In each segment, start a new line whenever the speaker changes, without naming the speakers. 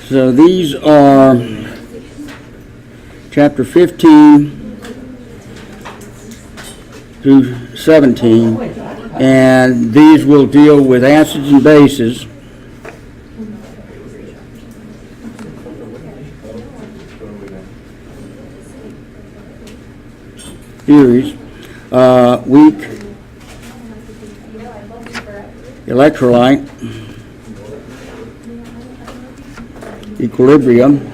So these are chapter 15 through 17, and these will deal with acids and bases. Theories, weak electrolyte, equilibrium,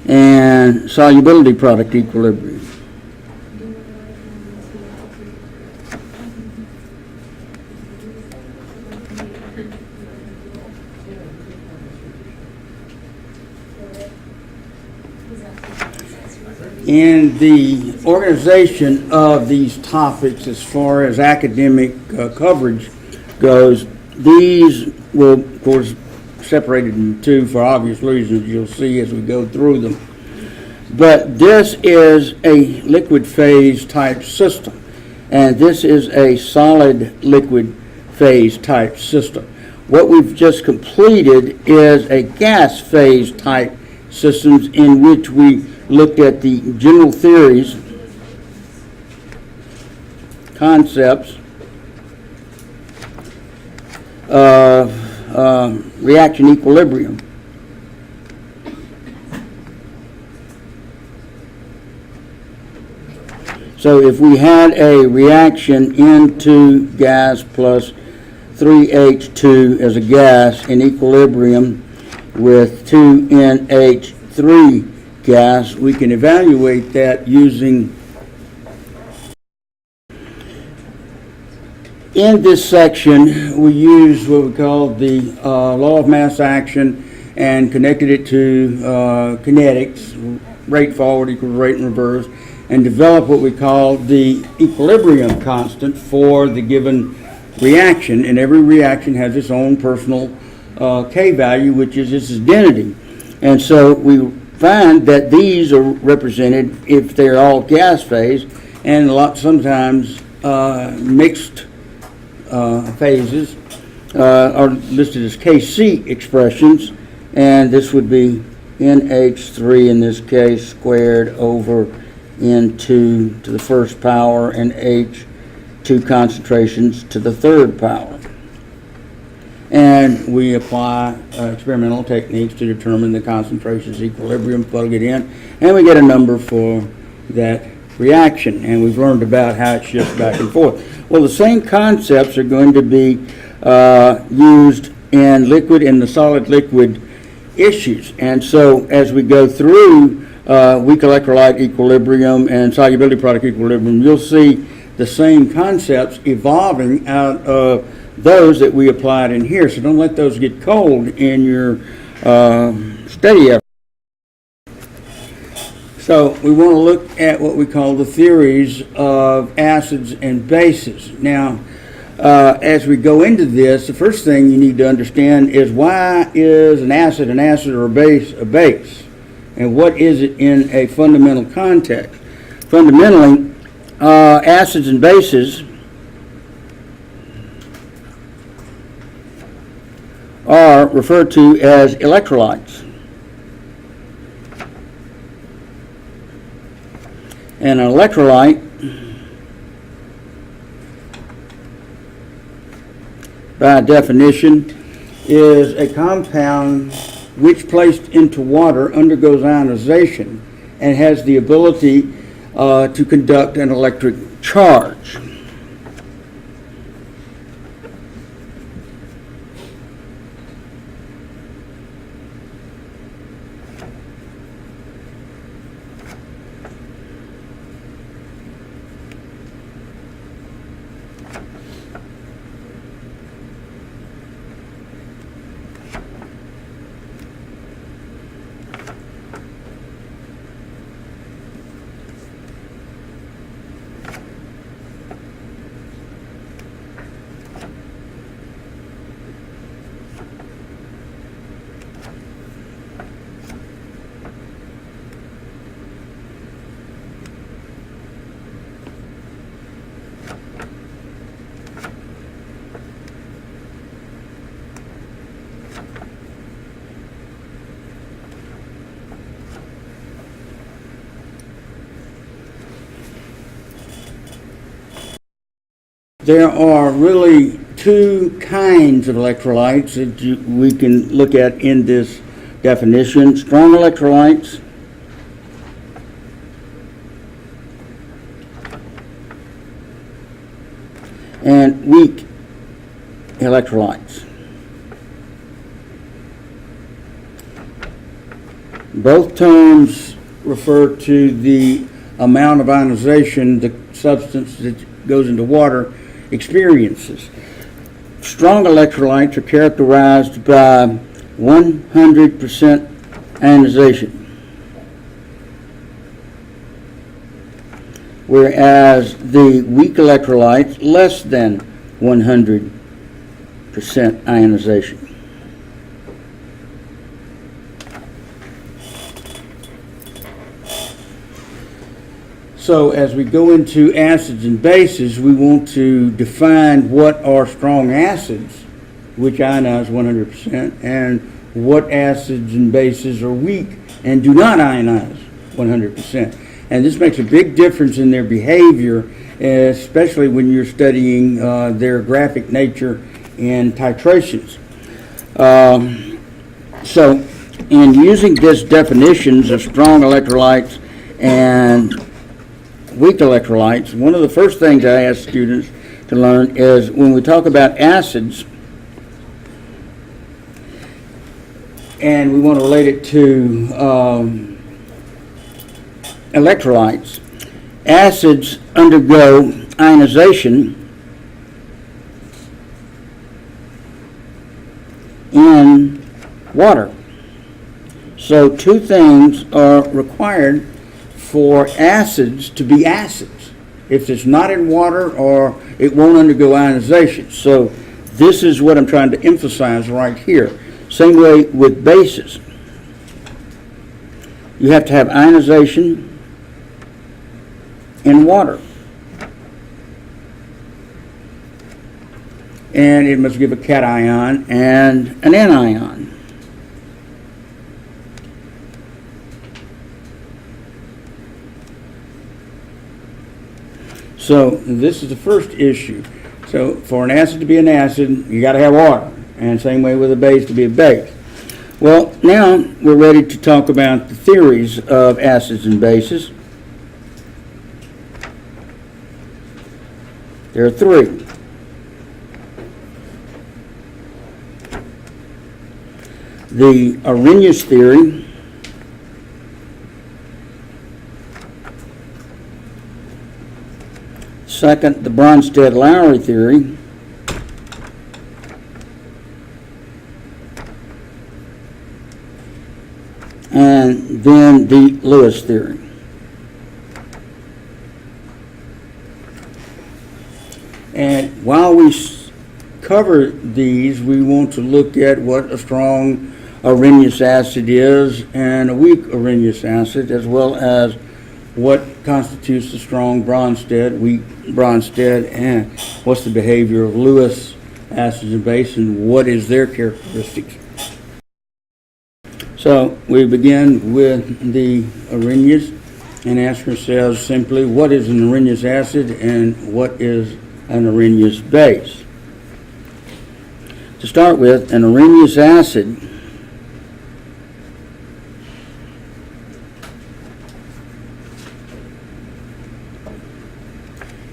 and solubility product equilibrium. In the organization of these topics, as far as academic coverage goes, these will, of course, separated in two for obvious reasons you'll see as we go through them. But this is a liquid phase type system, and this is a solid liquid phase type system. What we've just completed is a gas phase type systems in which we looked at the general theories, concepts of reaction equilibrium. So if we had a reaction N2 gas plus 3H2 as a gas in equilibrium with 2NH3 gas, we can evaluate that using, in this section, we use what we call the law of mass action and connected it to kinetics, rate forward equals rate in reverse, and develop what we call the equilibrium constant for the given reaction. And every reaction has its own personal K value, which is its identity. And so we find that these are represented if they're all gas phase, and sometimes mixed phases are listed as Kc expressions, and this would be NH3 in this case squared over N2 to the first power and H2 concentrations to the third power. And we apply experimental techniques to determine the concentrations equilibrium, plug it in, and we get a number for that reaction. And we've learned about how it shifts back and forth. Well, the same concepts are going to be used in liquid and the solid liquid issues. And so as we go through weak electrolyte equilibrium and solubility product equilibrium, you'll see the same concepts evolving out of those that we applied in here. So don't let those get cold in your study effort. So we want to look at what we call the theories of acids and bases. Now, as we go into this, the first thing you need to understand is why is an acid or a base, and what is it in a fundamental context. Fundamentally, acids and bases are referred to as electrolytes. And an electrolyte, by definition, is a compound which placed into water undergoes ionization and has the ability to conduct an electric charge. There are really two kinds of electrolytes that we can look at in this definition: strong electrolytes and weak electrolytes. Both terms refer to the amount of ionization the substance that goes into water experiences. Strong electrolytes are characterized by 100% ionization, whereas the weak electrolytes less than 100% ionization. So as we go into acids and bases, we want to define what are strong acids, which ionize 100%, and what acids and bases are weak and do not ionize 100%. And this makes a big difference in their behavior, especially when you're studying their graphic nature and titrations. So in using these definitions of strong electrolytes and weak electrolytes, one of the first things I ask students to learn is when we talk about acids and we want to relate it to electrolytes, acids undergo ionization in water. So two things are required for acids to be acids. If it's not in water, or it won't undergo ionization. So this is what I'm trying to emphasize right here. Same way with bases. You have to have ionization in water. And it must give a cation and an anion. So this is the first issue. So for an acid to be an acid, you got to have water. And same way with a base to be a base. Well, now we're ready to talk about the theories of acids and bases. There are three. The Arrhenius theory, second, the Bronsted-Lowry theory, and then the Lewis theory. And while we cover these, we want to look at what a strong Arrhenius acid is and a weak Arrhenius acid, as well as what constitutes a strong Bronsted, weak Bronsted, and what's the behavior of Lewis acids and bases, and what is their characteristics. So we begin with the Arrhenius and ask ourselves simply, what is an Arrhenius acid and what is an Arrhenius base? To start with, an Arrhenius acid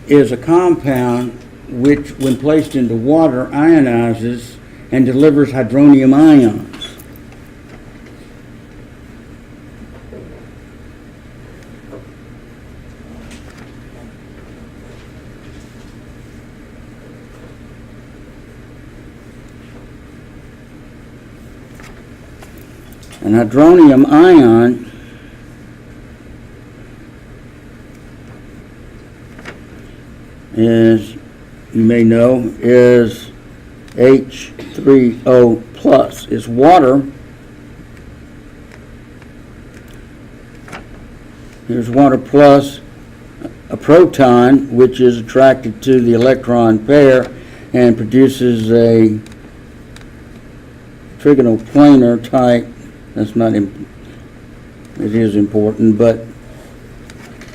is a compound which, when placed into water, ionizes and delivers hydronium ions. An hydronium ion is, you may know, is H3O plus. It's water. Here's water plus a proton, which is attracted to the electron pair and produces a trigonoplanar type. That's not, it is important, but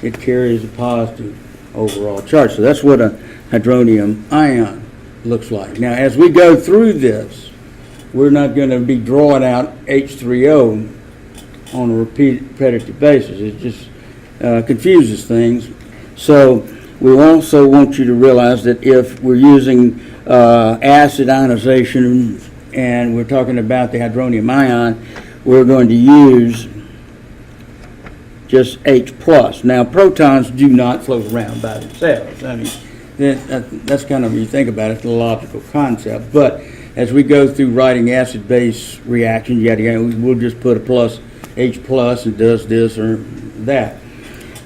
it carries a positive overall charge. So that's what an hydronium ion looks like. Now, as we go through this, we're not going to be drawing out H3O on a repetitive basis. It just confuses things. So we also want you to realize that if we're using acid ionization and we're talking about the hydronium ion, we're going to use just H+. Now, protons do not float around by themselves. I mean, that's kind of, when you think about it, the logical concept. But as we go through writing acid-base reactions, yada yada, we'll just put a plus, H+, and does this or that.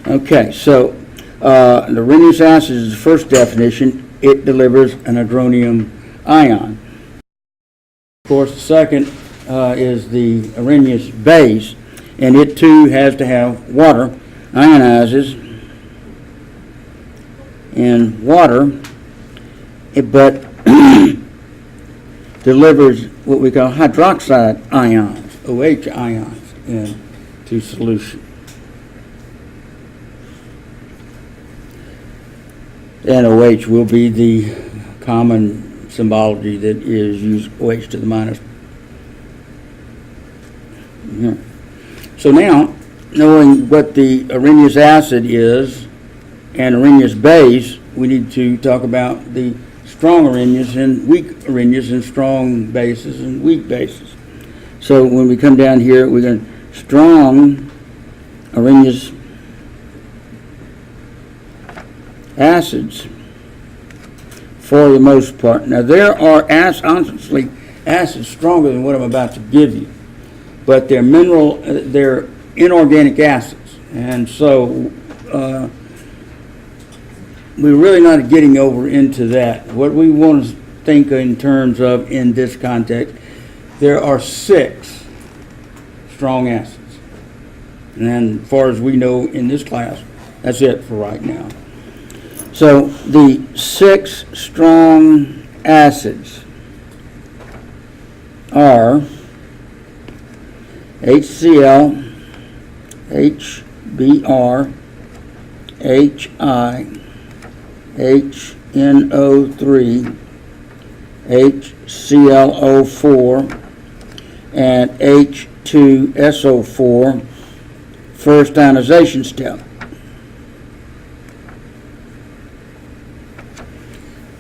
Okay, so the Arrhenius acid is the first definition. It delivers an hydronium ion. Of course, the second is the Arrhenius base, and it too has to have water, ionizes in water, but delivers what we call hydroxide ions, OH ions, into solution. And OH will be the common symbology that is used, OH to the minus. So now, knowing what the Arrhenius acid is and Arrhenius base, we need to talk about the strong Arrhenius and weak Arrhenius and strong bases and weak bases. So when we come down here, we're going to strong Arrhenius acids for the most part. Now there are honestly acids stronger than what I'm about to give you, but they're they're inorganic acids, and so we're really not getting over into that. What we want to think in terms of in this context, there are 6 strong acids, and as far as we know in this class, that's it for right now. So the 6 strong acids are HCl, HBr, HI, HNO3, HClO4, and H2SO4, first ionization step.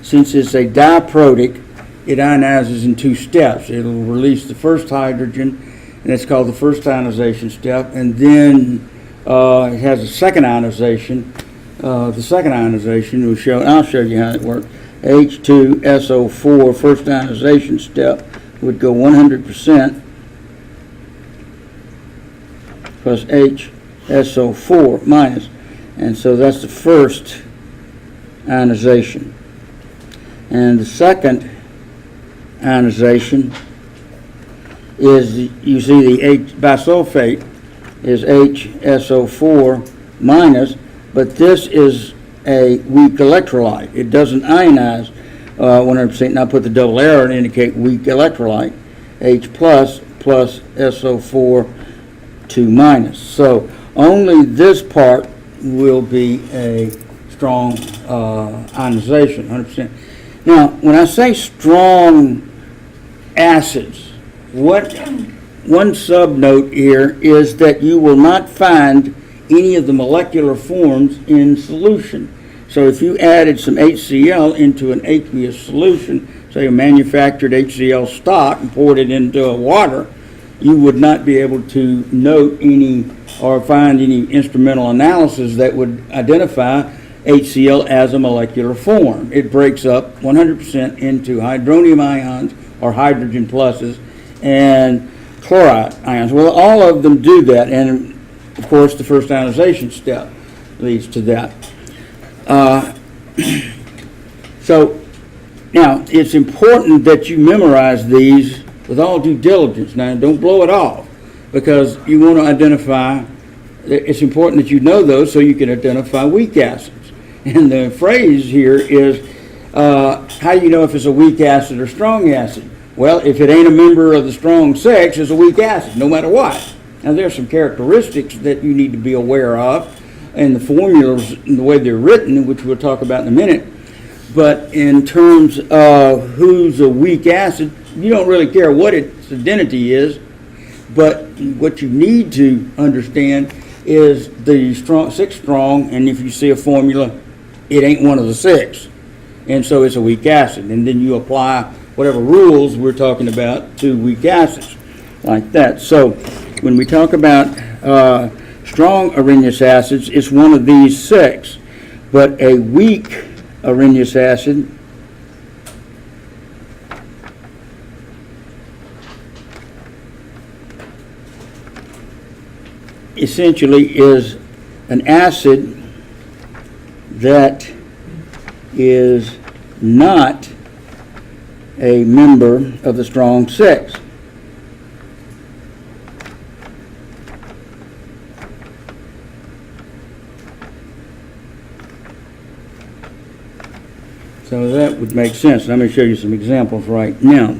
Since it's a diprotic, it ionizes in 2 steps. It'll release the first hydrogen, and it's called the first ionization step, and then it has a second ionization. The second ionization I'll show you how it works. H2SO4, first ionization step, would go 100% plus HSO4 minus, and so that's the first ionization. And the second ionization is, you see the H bisulfate is HSO4 minus, but this is a weak electrolyte. It doesn't ionize 100%, and I put the double arrow to indicate weak electrolyte, H plus SO4 2 minus. So only this part will be a strong ionization, 100%. Now, when I say strong acids, one subnote here is that you will not find any of the molecular forms in solution. So if you added some HCl into an aqueous solution, say a manufactured HCl stock, and poured it into water, you would not be able to note any or find any instrumental analysis that would identify HCl as a molecular form. It breaks up 100% into hydronium ions or hydrogen pluses and chloride ions. Well, all of them do that, and of course the first ionization step leads to that. So now it's important that you memorize these with all due diligence. Now don't blow it off, because you want to identify, it's important that you know those so you can identify weak acids. And the phrase here is, how do you know if it's a weak acid or strong acid? Well, if it ain't a member of the strong sex, it's a weak acid, no matter what. Now, there are some characteristics that you need to be aware of, and the formulas and the way they're written, which we'll talk about in a minute. But in terms of who's a weak acid, you don't really care what its identity is, but what you need to understand is the six strong, and if you see a formula, it ain't one of the six. And so it's a weak acid. And then you apply whatever rules we're talking about to weak acids, like that. So when we talk about strong Arrhenius acids, it's one of these six. But a weak Arrhenius acid essentially is an acid that is not a member of the strong six. So that would make sense. Let me show you some examples right now.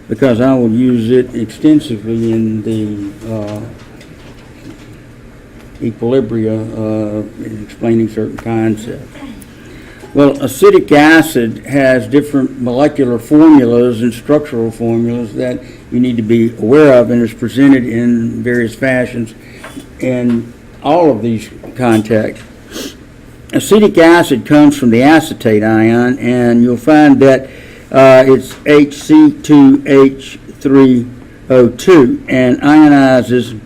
Because I will use it extensively in the equilibria in explaining certain concepts. Well, acetic acid has different molecular formulas and structural formulas that you need to be aware of, and is presented in various fashions in all of these contexts. Acetic acid comes from the acetate ion, and you'll find that it's HC2H3O2 and ionizes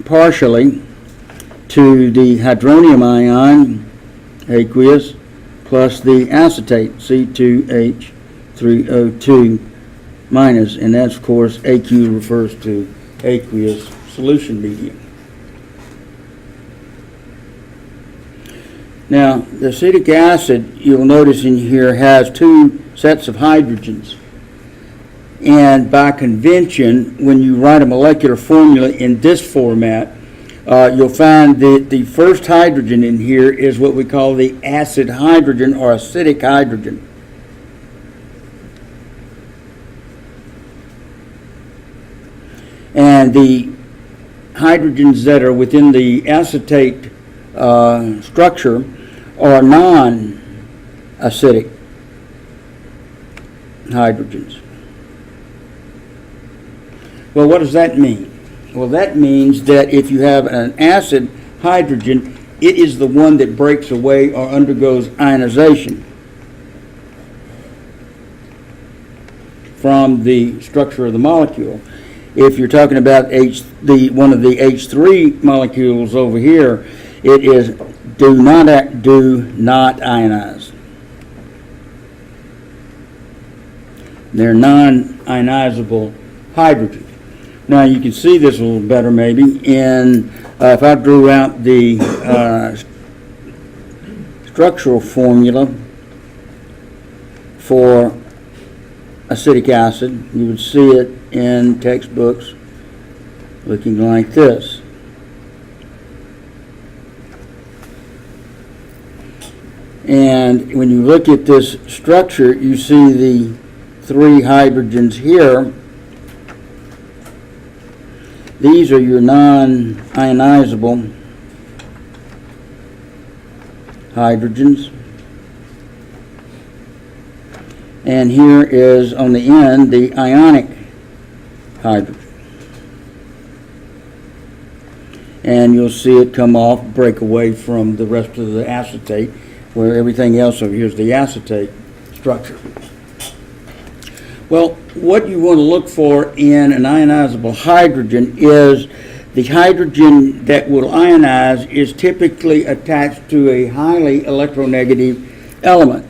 partially to the hydronium ion, aqueous, plus the acetate, C2H3O2 minus, and that's, of course, AQ refers to aqueous solution medium. Now, the acetic acid, you'll notice in here, has two sets of hydrogens. And by convention, when you write a molecular formula in this format, you'll find that the first hydrogen in here is what we call the acid hydrogen or acidic hydrogen. And the hydrogens that are within the acetate structure are non-acidic hydrogens. Well, what does that mean? Well, that means that if you have an acid hydrogen, it is the one that breaks away or undergoes ionization from the structure of the molecule. If you're talking about one of the H3 molecules over here, it is do not ionize. They're non-ionizable hydrogens. Now you can see this a little better maybe in if I drew out the structural formula for acetic acid. You would see it in textbooks looking like this. And when you look at this structure, you see the three hydrogens here. These are your non-ionizable hydrogens. And here is on the end the ionic hydrogen. And you'll see it come off, break away from the rest of the acetate, where everything else over here is the acetate structure. Well, what you want to look for in an ionizable hydrogen is the hydrogen that will ionize is typically attached to a highly electronegative element.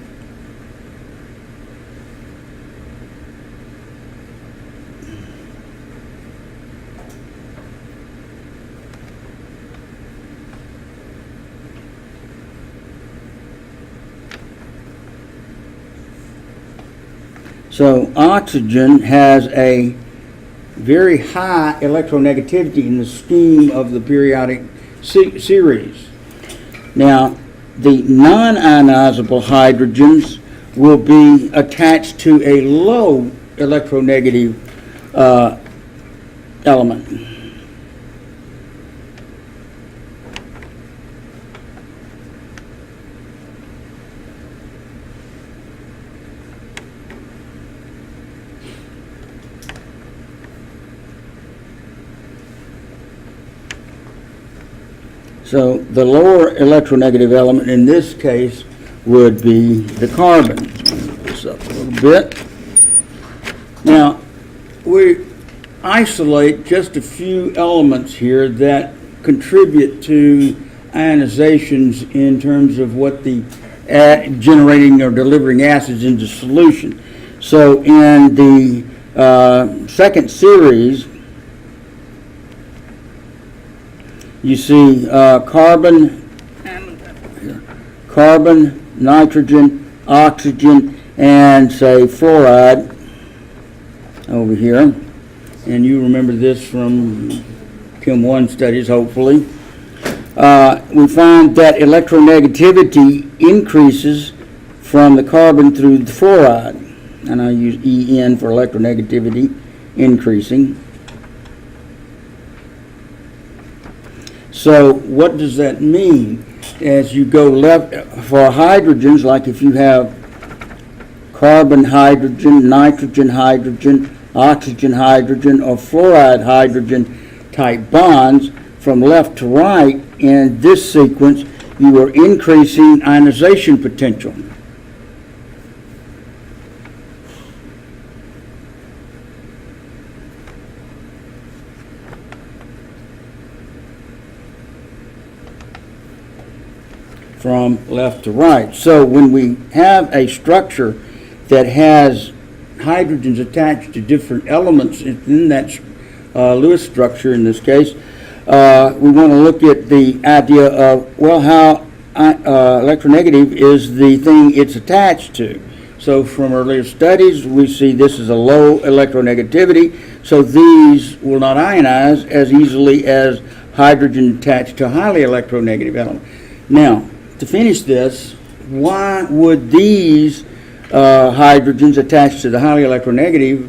So oxygen has a very high electronegativity in the scheme of the periodic series. Now, the non-ionizable hydrogens will be attached to a low electronegative element. So the lower electronegative element in this case would be the carbon. This up a little bit. Now, we isolate just a few elements here that contribute to ionizations in terms of what the generating or delivering acids into solution. So in the second series, you see carbon, nitrogen, oxygen, and say fluoride over here. And you remember this from Chem 1 studies, hopefully. We find that electronegativity increases from the carbon through the fluoride. And I use En for electronegativity increasing. So what does that mean? As you go left, for hydrogens, like if you have carbon hydrogen, nitrogen hydrogen, oxygen hydrogen, or fluoride hydrogen type bonds, from left to right in this sequence, you are increasing ionization potential. From left to right. So when we have a structure that has hydrogens attached to different elements in that Lewis structure in this case, we want to look at the idea of, well, how electronegative is the thing it's attached to. So from earlier studies, we see this is a low electronegativity, so these will not ionize as easily as hydrogen attached to a highly electronegative element. Now, to finish this, why would these hydrogens attached to the highly electronegative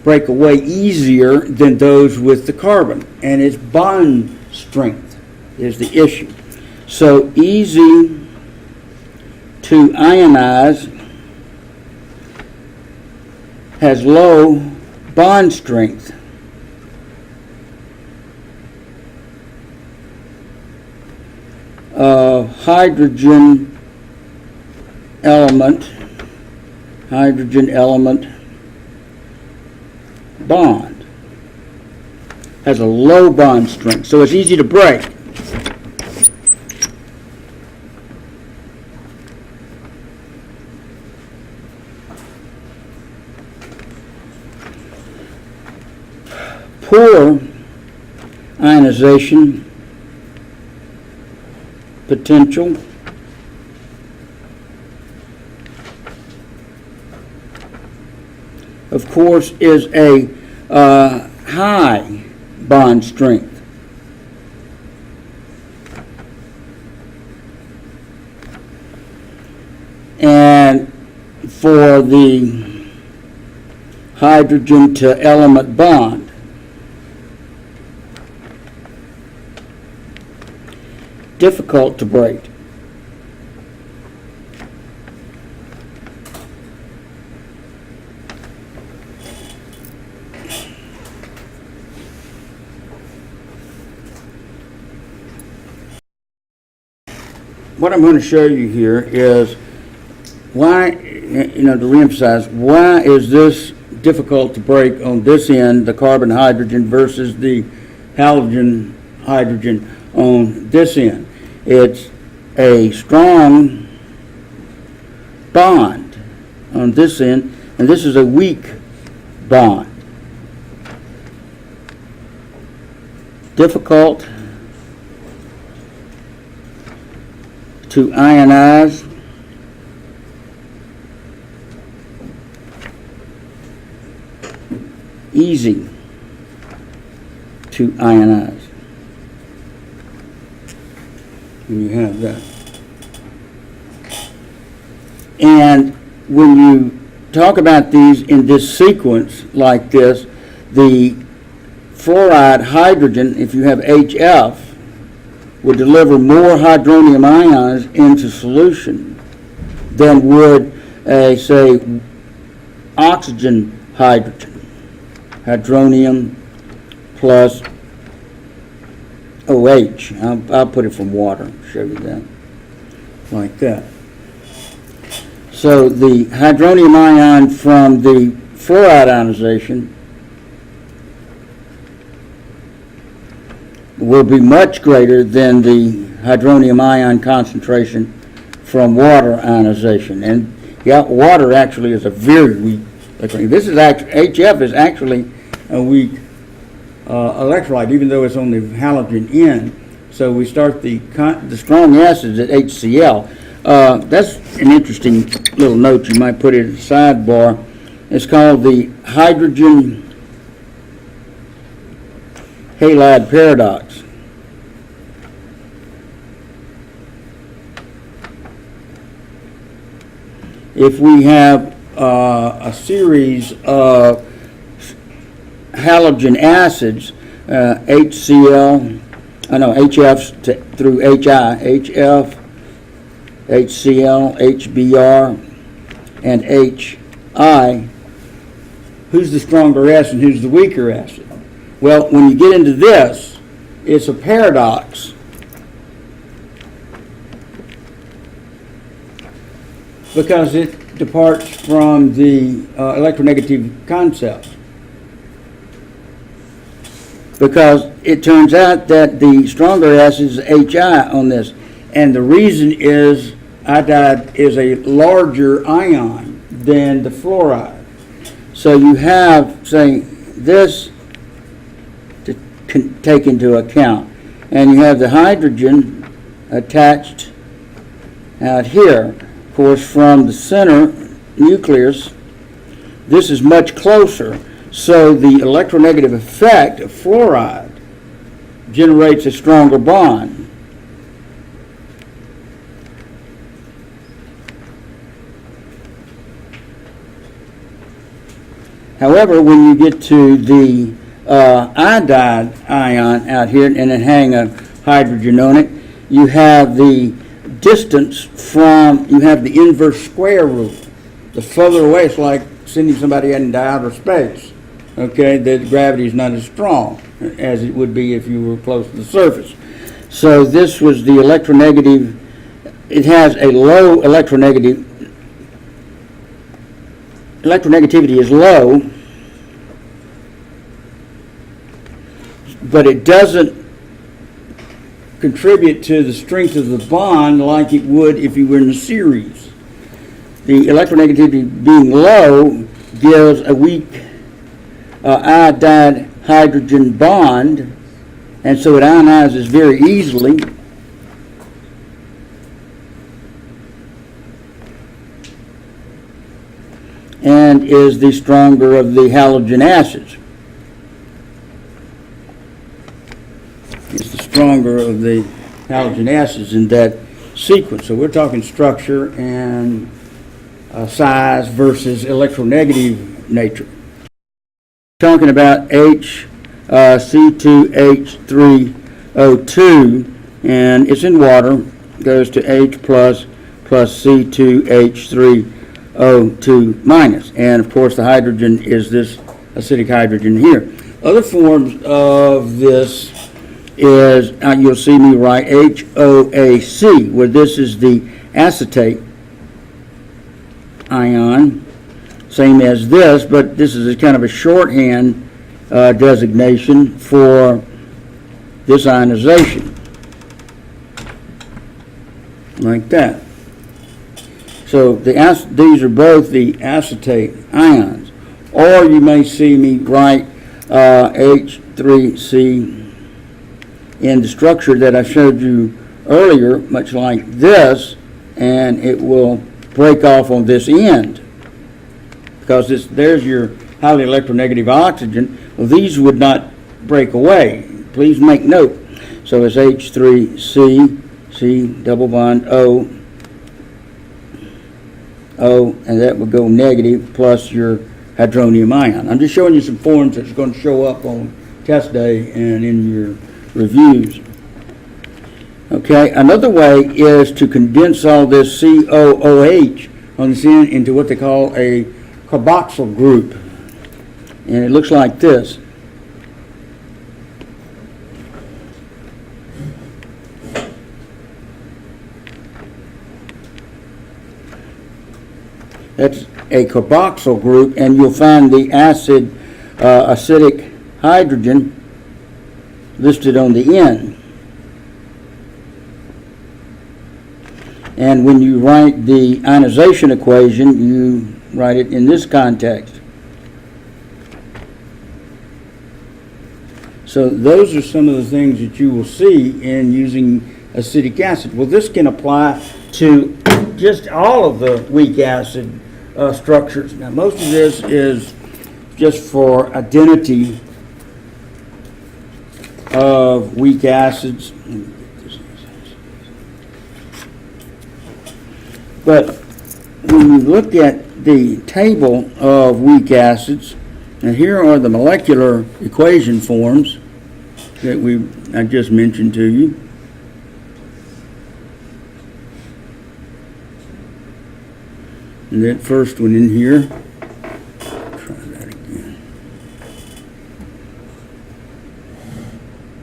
break away easier than those with the carbon? And its bond strength is the issue. So easy to ionize has low bond strength. Hydrogen element bond has a low bond strength, so it's easy to break. Poor ionization potential of course is a high bond strength. And for the hydrogen to element bond, difficult to break. What I'm going to show you here is why, to reemphasize, why is this difficult to break on this end, the carbon hydrogen, versus the halogen hydrogen on this end. It's a strong bond on this end, and this is a weak bond. Difficult to ionize. Easy to ionize. And you have that. And when you talk about these in this sequence like this, the fluoride hydrogen, if you have HF, would deliver more hydronium ions into solution than would say oxygen hydrogen. Hydronium plus OH. I'll put it from water, show you that, like that. So the hydronium ion from the fluoride ionization will be much greater than the hydronium ion concentration from water ionization. And yeah, water actually is a very weak electrolyte. This is actually, HF is actually a weak electrolyte, even though it's on the halogen end. So we start the strong acids at HCl. That's an interesting little note. You might put it in the sidebar. It's called the hydrogen halide paradox. If we have a series of halogen acids, HF through HI, HF, HCl, HBr, and HI, who's the stronger acid and who's the weaker acid? Well, when you get into this, it's a paradox. Because it departs from the electronegative concept. Because it turns out that the stronger acid is HI on this. And the reason is iodide is a larger ion than the fluoride. So you have, say, this to take into account. And you have the hydrogen attached out here. Of course, from the center nucleus, this is much closer. So the electronegative effect of fluoride generates a stronger bond. However, when you get to the iodide ion out here and then hang a hydrogen on it, you have the distance from, you have the inverse square rule. The further away, it's like sending somebody into outer space. Okay, the gravity is not as strong as it would be if you were close to the surface. So this was the electronegative. It has a low electronegativity is low, but it doesn't contribute to the strength of the bond like it would if you were in a series. The electronegativity being low gives a weak iodide hydrogen bond, and so it ionizes very easily. And is the stronger of the halogen acids. It's the stronger of the halogen acids in that sequence. So we're talking structure and size versus electronegative nature. Talking about C2H3O2, and it's in water, goes to H plus C2H3O2 minus. And of course the hydrogen is this acidic hydrogen here. Other forms of this is, you'll see me write HOAC, where this is the acetate ion, same as this, but this is a kind of a shorthand designation for this ionization, like that. So these are both the acetate ions. Or you may see me write H3C in the structure that I showed you earlier, much like this, and it will break off on this end. Because there's your highly electronegative oxygen. Well, these would not break away. Please make note. So it's H3C, C double bond O, and that would go negative plus your hydronium ion. I'm just showing you some forms that's going to show up on test day and in your reviews. Okay, another way is to condense all this COOH on this end into what they call a carboxyl group. And it looks like this. That's a carboxyl group, and you'll find the acid acidic hydrogen listed on the end. And when you write the ionization equation, you write it in this context. So those are some of the things that you will see in using acetic acid. Well, this can apply to just all of the weak acid structures. Now, most of this is just for identity of weak acids. But when you look at the table of weak acids, and here are the molecular equation forms that I just mentioned to you. And that first one in here, try that again.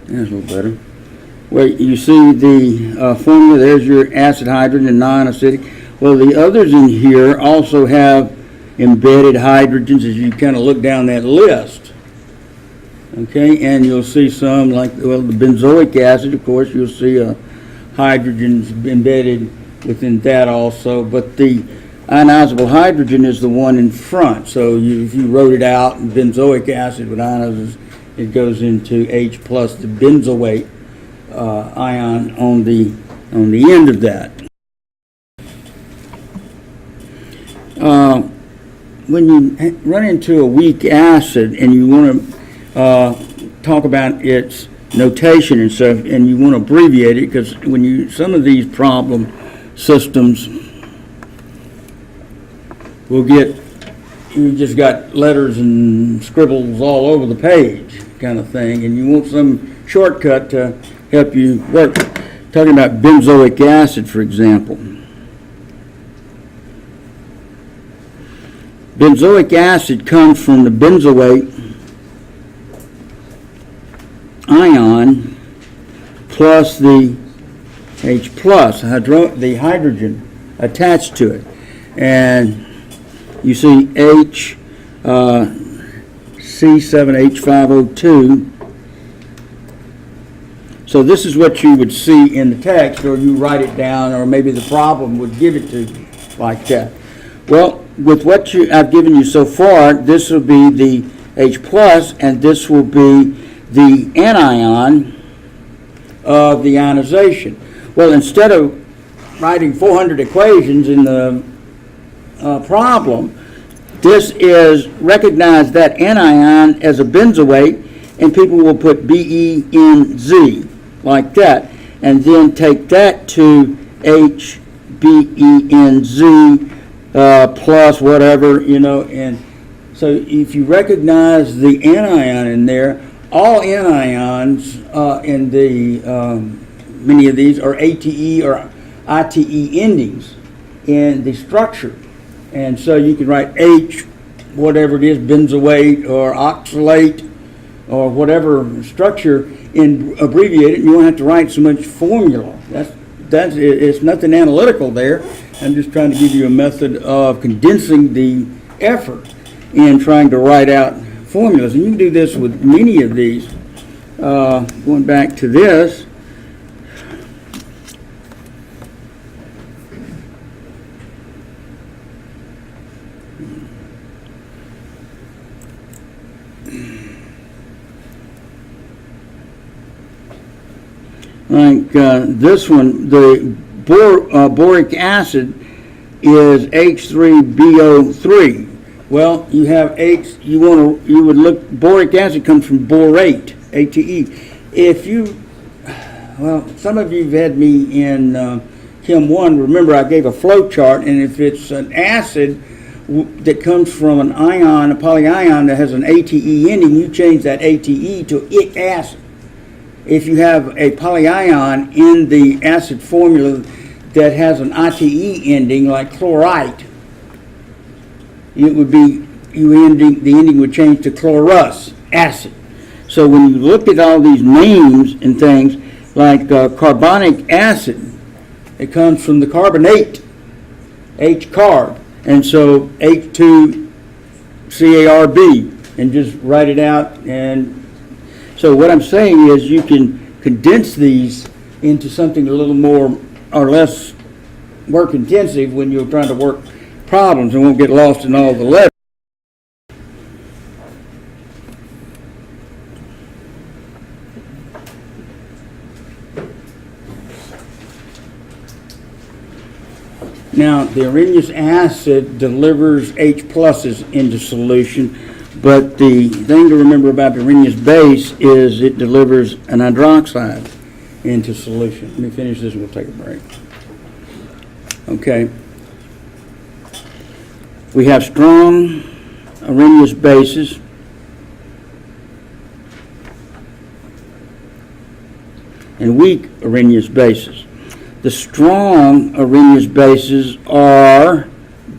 That's a little better. Well, you see the formula, there's your acid, hydrogen, and non-acidic. Well, the others in here also have embedded hydrogens as you kind of look down that list. Okay, and you'll see some like, well, the benzoic acid, of course, you'll see hydrogens embedded within that also, but the ionizable hydrogen is the one in front. So if you wrote it out, benzoic acid with ionizes, it goes into H plus the benzoate ion on the end of that. When you run into a weak acid and you want to talk about its notation and stuff, and you want to abbreviate it, because when some of these problem systems will get, you just got letters and scribbles all over the page kind of thing, and you want some shortcut to help you work. Talking about benzoic acid, for example. Benzoic acid comes from the benzoate ion plus the H plus, the hydrogen attached to it. And you see H, C7H5O2. So this is what you would see in the text, or you write it down, or maybe the problem would give it to you like that. Well, with what I've given you so far, this will be the H plus, and this will be the anion of the ionization. Well, instead of writing 400 equations in the problem, this is recognize that anion as a benzoate, and people will put BeNZ like that, and then take that to HBeNZ plus whatever, and so if you recognize the anion in there, all anions in the many of these are ATE or ITE endings in the structure, and so you can write H, whatever it is, benzoate or oxalate or whatever structure, and abbreviate it, and you won't have to write so much formula. It's nothing analytical there. I'm just trying to give you a method of condensing the effort in trying to write out formulas. And you can do this with many of these. Going back to this, like this one, the boric acid is H3BO3. Well, you have H. You would look. Boric acid comes from borate, ATE. Some of you have had me in Chem 1. Remember, I gave a flow chart, and if it's an acid that comes from an ion, a polyion that has an ATE ending, you change that ATE to ic acid. If you have a polyion in the acid formula that has an ITE ending, like chlorite, it would be the ending would change to chlorus acid. So when you look at all these names and things, like carbonic acid, it comes from the carbonate, H-carb. And so H2CARB, and just write it out. And so what I'm saying is you can condense these into something a little more or less work intensive when you're trying to work problems and won't get lost in all the letters. Now, the Arrhenius acid delivers H pluses into solution, but the thing to remember about the Arrhenius base is it delivers an hydroxide into solution. Let me finish this and we'll take a break. Okay. We have strong Arrhenius bases and weak Arrhenius bases. The strong Arrhenius bases are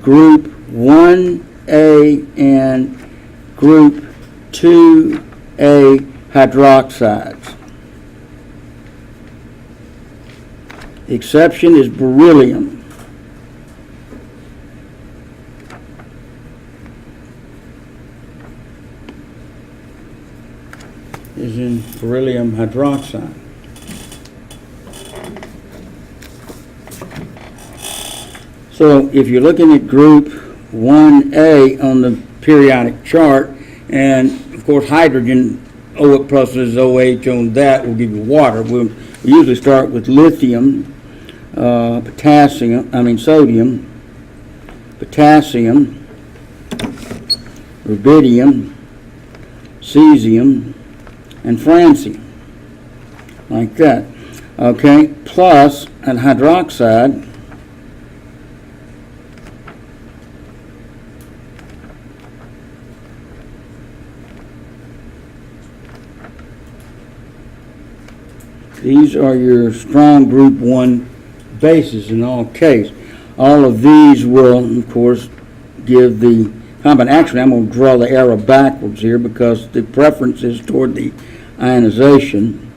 group 1A and group 2A hydroxides. The exception is beryllium. Is in beryllium hydroxide. So if you're looking at group 1A on the periodic chart, and of course hydrogen, O plus is OH on that will give you water. We usually start with lithium, sodium, potassium, rubidium, cesium, and francium, like that. Okay, plus an hydroxide these are your strong group 1 bases in all case. All of these will, of course, give the compound. Actually, I'm going to draw the arrow backwards here because the preference is toward the ionization.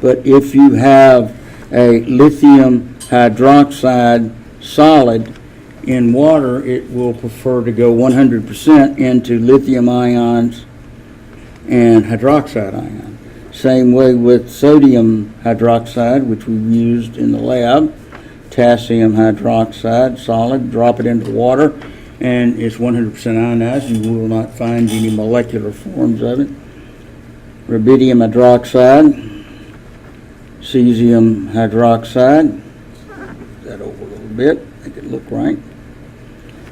But if you have a lithium hydroxide solid in water, it will prefer to go 100% into lithium ions and hydroxide ion. Same way with sodium hydroxide, which we've used in the lab. Potassium hydroxide, solid, drop it into water, and it's 100% ionized. You will not find any molecular forms of it. Rubidium hydroxide, cesium hydroxide, that over a little bit, make it look right,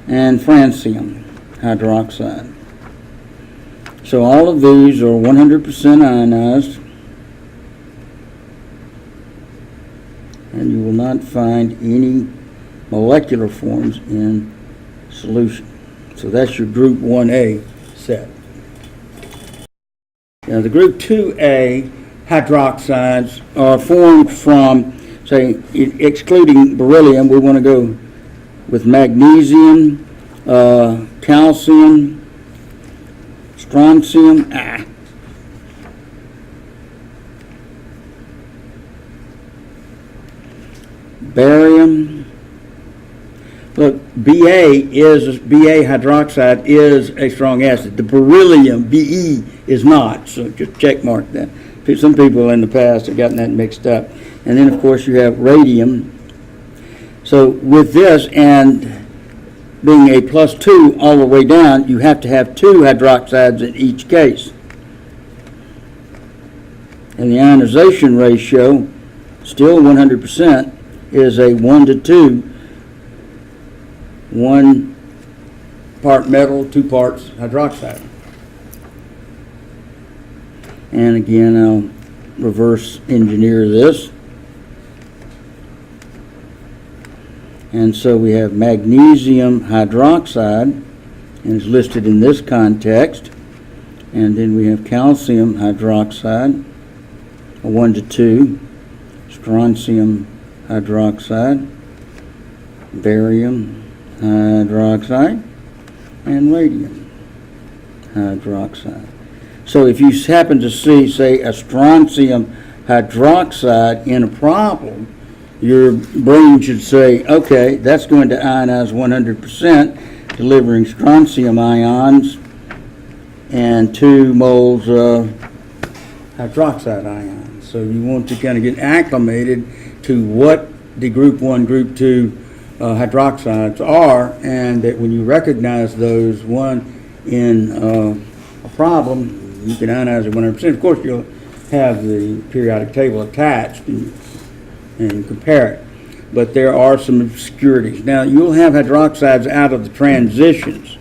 and francium hydroxide. So all of these are 100% ionized, and you will not find any molecular forms in solution. So that's your group 1A set. Now the group 2A hydroxides are formed from, say, excluding beryllium, we want to go with magnesium, calcium, strontium, barium. Look, BA hydroxide is a strong acid. The beryllium, BE, is not. So just check mark that. Some people in the past have gotten that mixed up. And then, of course, you have radium. So with this and being a +2 all the way down, you have to have 2 hydroxides in each case. And the ionization ratio, still 100%, is a 1:2. 1 part metal, 2 parts hydroxide. And again, I'll reverse engineer this. And so we have magnesium hydroxide, and it's listed in this context. And then we have calcium hydroxide, a 1:2, strontium hydroxide, barium hydroxide, and radium hydroxide. So if you happen to see, say, a strontium hydroxide in a problem, your brain should say, okay, that's going to ionize 100%, delivering strontium ions and 2 moles of hydroxide ions. So you want to kind of get acclimated to what the group 1, group 2 hydroxides are, and that when you recognize those, one in a problem, you can ionize it 100%. Of course, you'll have the periodic table attached and compare it. But there are some obscurities. Now, you'll have hydroxides out of the transitions.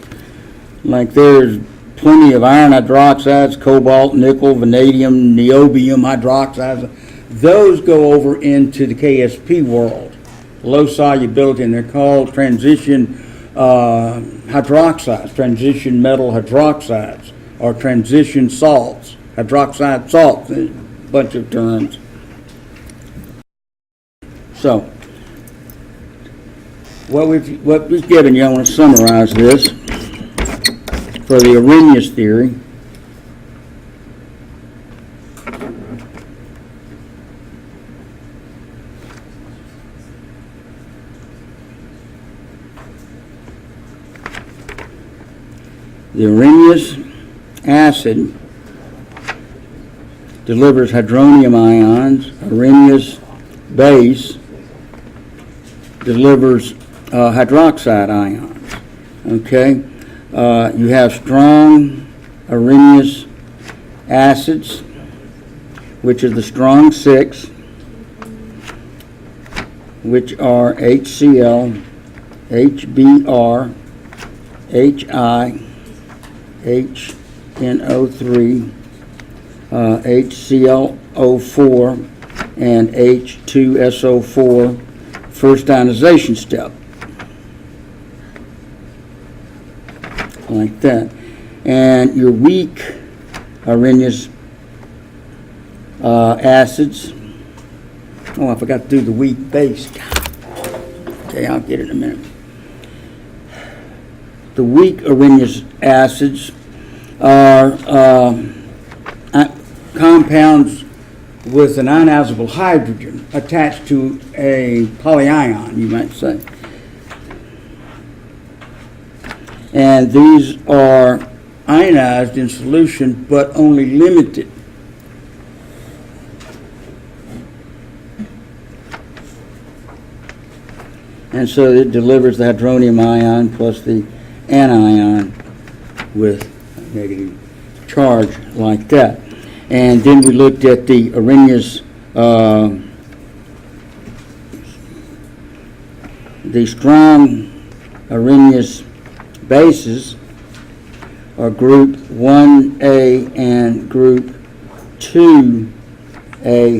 Like there's plenty of iron hydroxides, cobalt, nickel, vanadium, niobium hydroxides. Those go over into the KSP world, low solubility, and they're called transition hydroxides, transition metal hydroxides, or transition salts, hydroxide salts, a bunch of terms. So, what we've given you, I want to summarize this for the Arrhenius theory. The Arrhenius acid delivers hydronium ions. Arrhenius base delivers hydroxide ions. Okay, you have strong Arrhenius acids, which is the strong 6, which are HCl, HBr, HI, HNO3, HClO4, and H2SO4, first ionization step. Like that. And your weak Arrhenius acids. Oh, I forgot to do the weak base. Okay, I'll get it in a minute. The weak Arrhenius acids are compounds with an ionizable hydrogen attached to a polyion, you might say. And these are ionized in solution, but only limited. And so it delivers the hydronium ion plus the anion with a negative charge like that. And then we looked at the Arrhenius, the strong Arrhenius bases are group 1A and group 2A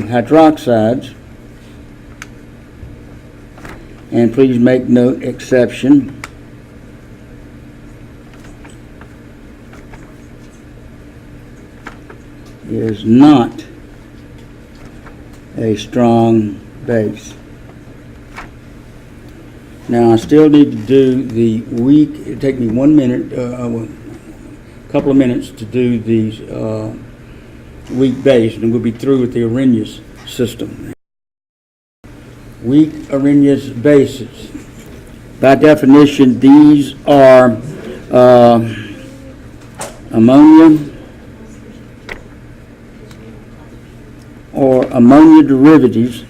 hydroxides. And please make note, exception. Is not a strong base. Now I still need to do the weak. It'll take me 1 minute, a couple of minutes to do these weak base, and we'll be through with the Arrhenius system. Weak Arrhenius bases. By definition, these are ammonia or ammonia derivatives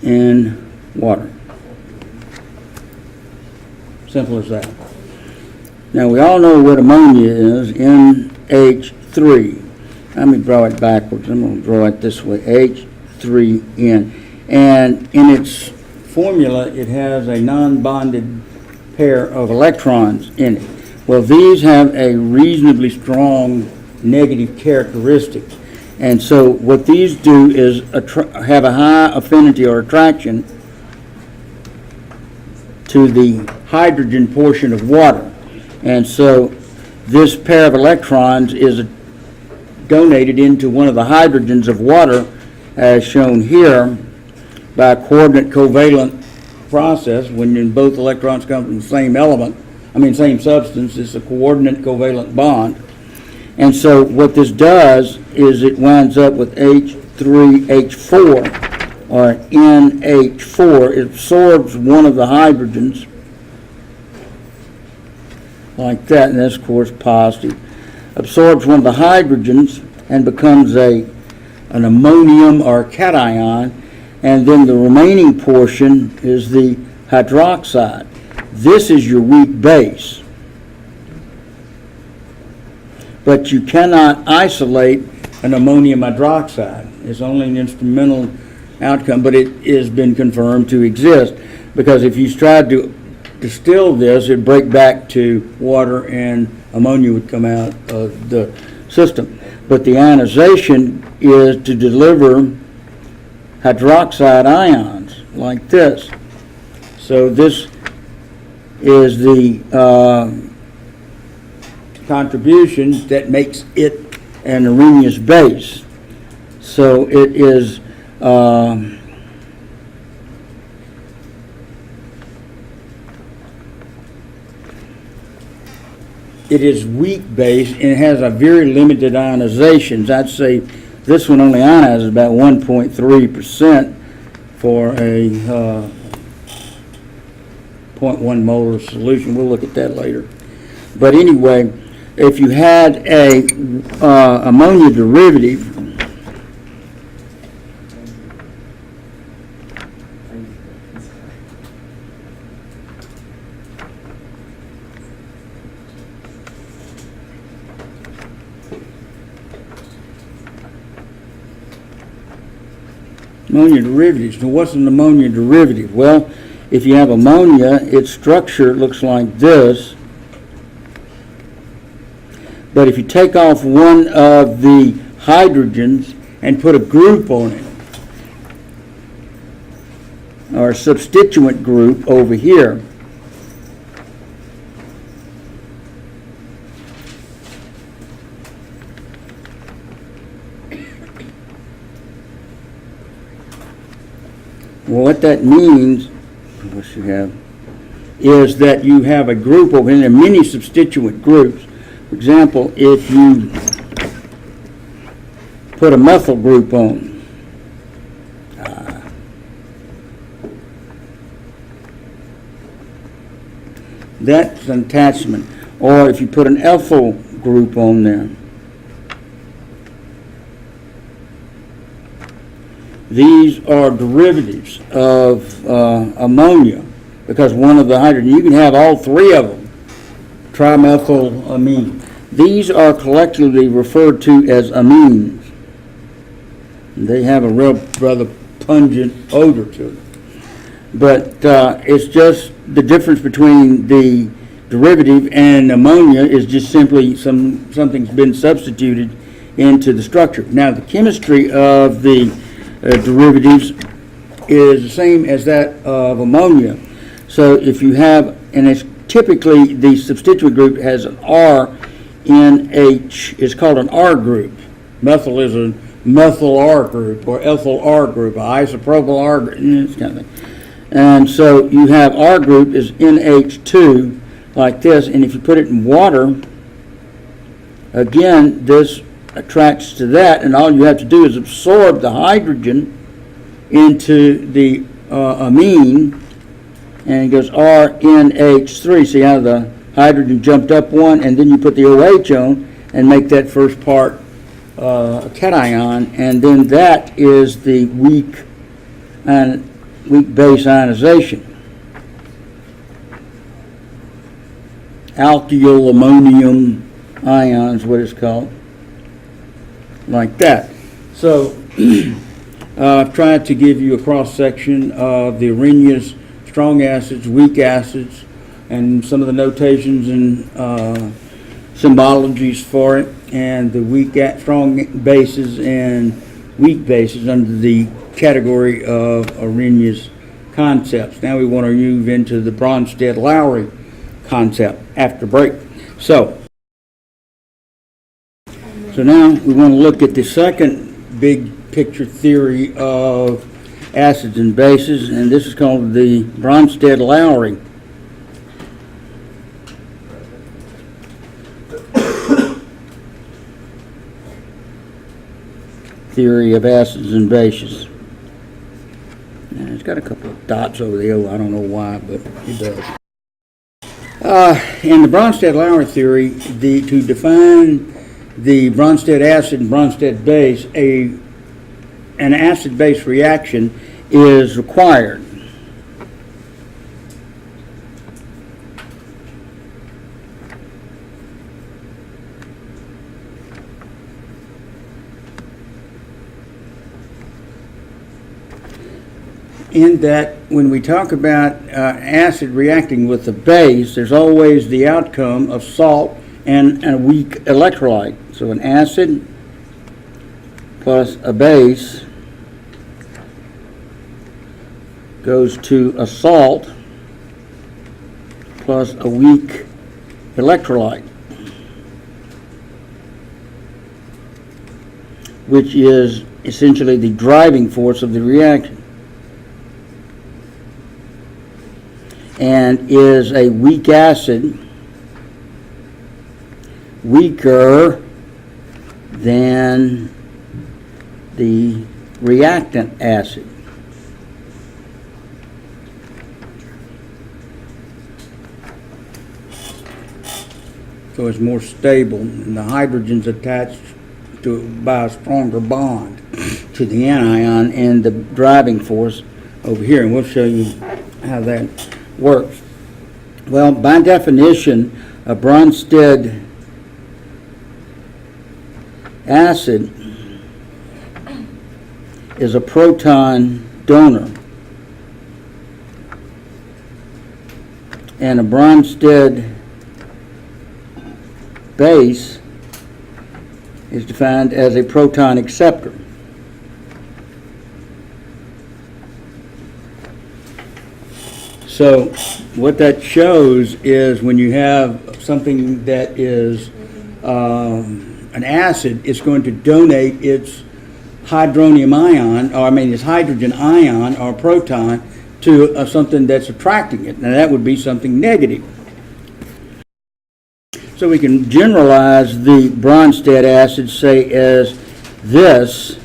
in water. Simple as that. Now we all know what ammonia is, NH3. Let me draw it backwards. I'm going to draw it this way, H3N. And in its formula, it has a non-bonded pair of electrons in it. Well, these have a reasonably strong negative characteristic. And so what these do is have a high affinity or attraction to the hydrogen portion of water. And so this pair of electrons is donated into one of the hydrogens of water, as shown here, by a coordinate covalent process when both electrons come from the same element, same substance. It's a coordinate covalent bond. And so what this does is it winds up with H3H4 or NH4. It absorbs one of the hydrogens like that, and that's of course positive. Absorbs one of the hydrogens and becomes an ammonium or cation, and then the remaining portion is the hydroxide. This is your weak base. But you cannot isolate an ammonium hydroxide. It's only an instrumental outcome, but it has been confirmed to exist, because if you tried to distill this, it'd break back to water and ammonia would come out of the system. But the ionization is to deliver hydroxide ions like this. So this is the contribution that makes it an Arrhenius base. So it is weak base, and it has a very limited ionizations. I'd say this one only ionizes about 1.3% for a 0.1 molar solution. We'll look at that later. But anyway, if you had a ammonia derivative, ammonia derivatives. Now, what's an ammonia derivative? Well, if you have ammonia, its structure looks like this. But if you take off one of the hydrogens and put a group on it, or a substituent group over here, well, what that means, what you have, is that you have a group over here, many substituent groups. For example, if you put a methyl group on, that's an attachment. Or if you put an ethyl group on there, these are derivatives of ammonia, because one of the hydrogen, you can have all three of them, trimethylamine. These are collectively referred to as amines. They have a rather pungent odor to them. But it's just the difference between the derivative and ammonia is just simply something's been substituted into the structure. Now, the chemistry of the derivatives is the same as that of ammonia. So if you have, and it's typically the substituent group has an RNH, it's called an R group. Methyl is a methyl R group, or ethyl R group, an isopropyl R group, this kind of thing. And so you have R group is NH2 like this, and if you put it in water, again, this attracts to that, and all you have to do is absorb the hydrogen into the amine, and it goes RNH3. See how the hydrogen jumped up one, and then you put the OH on and make that first part a cation, and then that is the weak base ionization. Alkyl ammonium ions, what it's called, like that. So I've tried to give you a cross-section of the Arrhenius strong acids, weak acids, and some of the notations and symbologies for it, and the strong bases and weak bases under the category of Arrhenius concepts. Now we want to move into the Bronsted-Lowry concept after break. So now we want to look at the second big picture theory of acids and bases, and this is called the Bronsted-Lowry theory of acids and bases. And it's got a couple of dots over the O. I don't know why, but it does. In the Bronsted-Lowry theory, to define the Bronsted acid and Bronsted base, an acid-base reaction is required. In that, when we talk about acid reacting with a base, there's always the outcome of salt and a weak electrolyte. So an acid plus a base goes to a salt plus a weak electrolyte, which is essentially the driving force of the reaction, and is a weak acid weaker than the reactant acid. So it's more stable, and the hydrogen's attached to by a stronger bond to the anion and the driving force over here, and we'll show you how that works. Well, by definition, a Bronsted acid is a proton donor, and a Bronsted base is defined as a proton acceptor. So what that shows is when you have something that is an acid, it's going to donate its hydronium ion, or its hydrogen ion or proton to something that's attracting it. Now that would be something negative. So we can generalize the Bronsted acid, say, as this,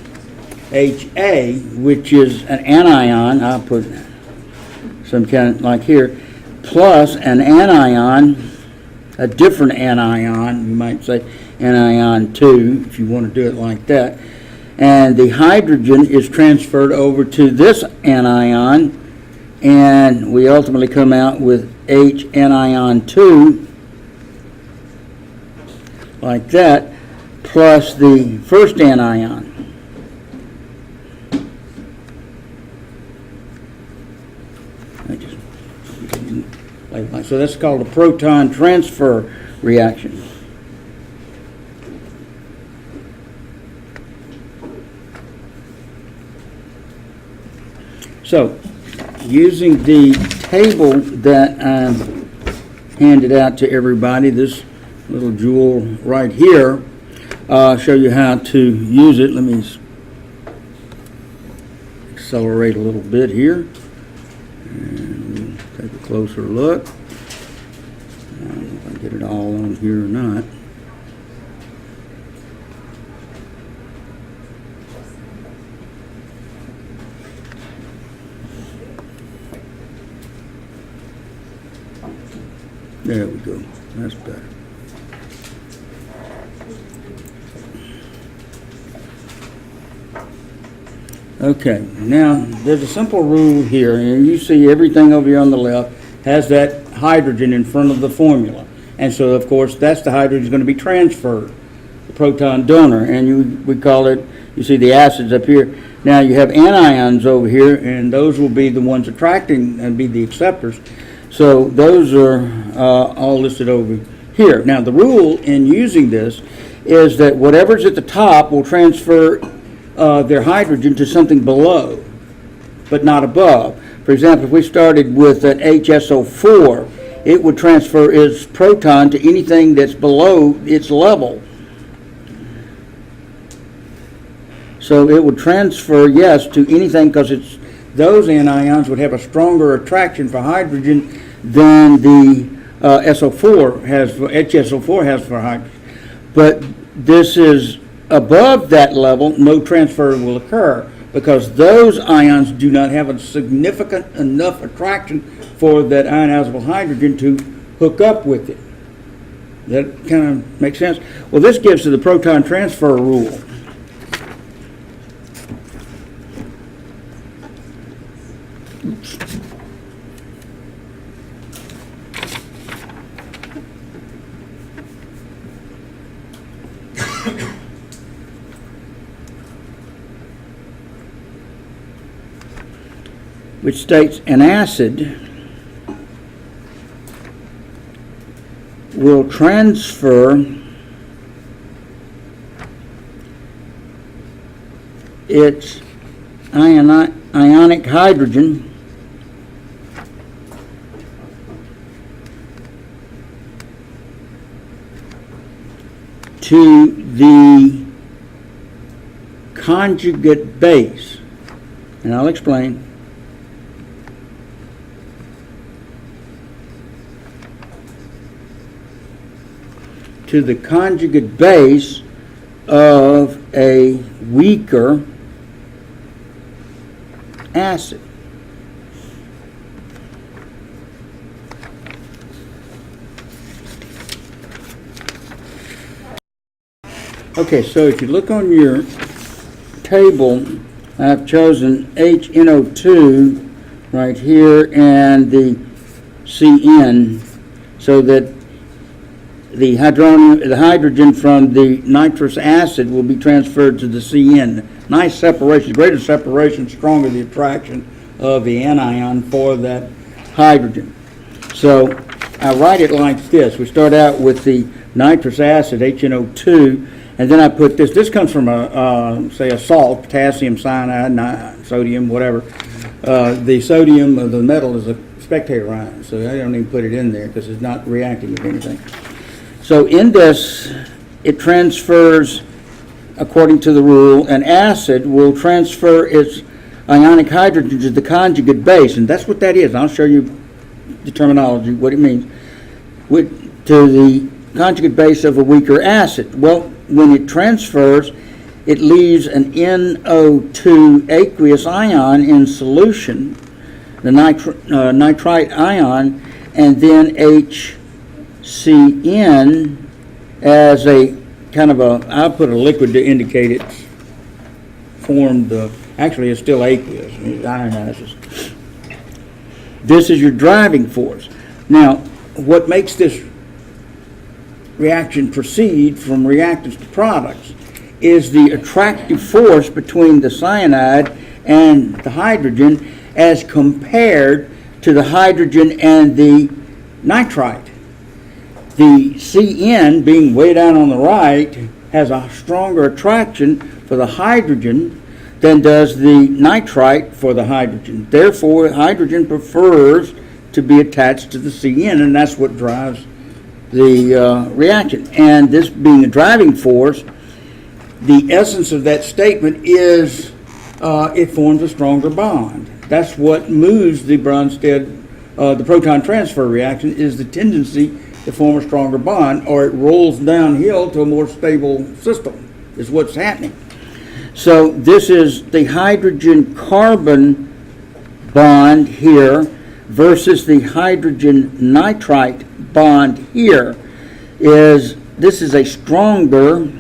HA, which is an anion, I'll put some kind of like here, plus an anion, a different anion, you might say anion 2, if you want to do it like that. And the hydrogen is transferred over to this anion, and we ultimately come out with H anion 2, like that, plus the first anion. So that's called a proton transfer reaction. So, using the table that I handed out to everybody, this little jewel right here, I'll show you how to use it. Let me accelerate a little bit here. And we'll take a closer look. I don't know if I get it all on here or not. There we go. That's better. Okay, now there's a simple rule here, and you see everything over here on the left has that hydrogen in front of the formula. And so, of course, that's the hydrogen is going to be transferred, the proton donor, and we call it, you see the acids up here. Now you have anions over here, and those will be the ones attracting and be the acceptors. So those are all listed over here. Now the rule in using this is that whatever's at the top will transfer their hydrogen to something below, but not above. For example, if we started with an HSO4, it would transfer its proton to anything that's below its level. So it would transfer, yes, to anything, because those anions would have a stronger attraction for hydrogen than the HSO4 has for hydrogen. But this is above that level, no transfer will occur because those ions do not have a significant enough attraction for that ionizable hydrogen to hook up with it. That kind of makes sense? Well, this gives to the proton transfer rule. Which states an acid will transfer its ionic hydrogen to the conjugate base, and I'll explain. To the conjugate base of a weaker acid. Okay, so if you look on your table, I've chosen HNO2 right here and the CN so that the hydrogen from the nitrous acid will be transferred to the CN. Nice separation, greater separation, stronger the attraction of the anion for that hydrogen. So I write it like this. We start out with the nitrous acid, HNO2, and then I put this. This comes from say a salt, potassium cyanide, sodium, whatever. The sodium of the metal is a spectator ion, so I don't even put it in there because it's not reacting with anything. So in this, it transfers, according to the rule, an acid will transfer its ionic hydrogen to the conjugate base, and that's what that is. I'll show you the terminology, what it means, to the conjugate base of a weaker acid. Well, when it transfers, it leaves an NO2 aqueous ion in solution, the nitrite ion, and then HCN as a kind of I'll put a liquid to indicate it's formed, actually it's still aqueous, it ionizes. This is your driving force. Now, what makes this reaction proceed from reactants to products is the attractive force between the cyanide and the hydrogen as compared to the hydrogen and the nitrite. The CN, being way down on the right, has a stronger attraction for the hydrogen than does the nitrite for the hydrogen. Therefore, hydrogen prefers to be attached to the CN, and that's what drives the reaction. And this being a driving force, the essence of that statement is it forms a stronger bond. That's what moves the Bronsted, the proton transfer reaction, is the tendency to form a stronger bond, or it rolls downhill to a more stable system, is what's happening. So this is the hydrogen-carbon bond here versus the hydrogen-nitrite bond here. This is a stronger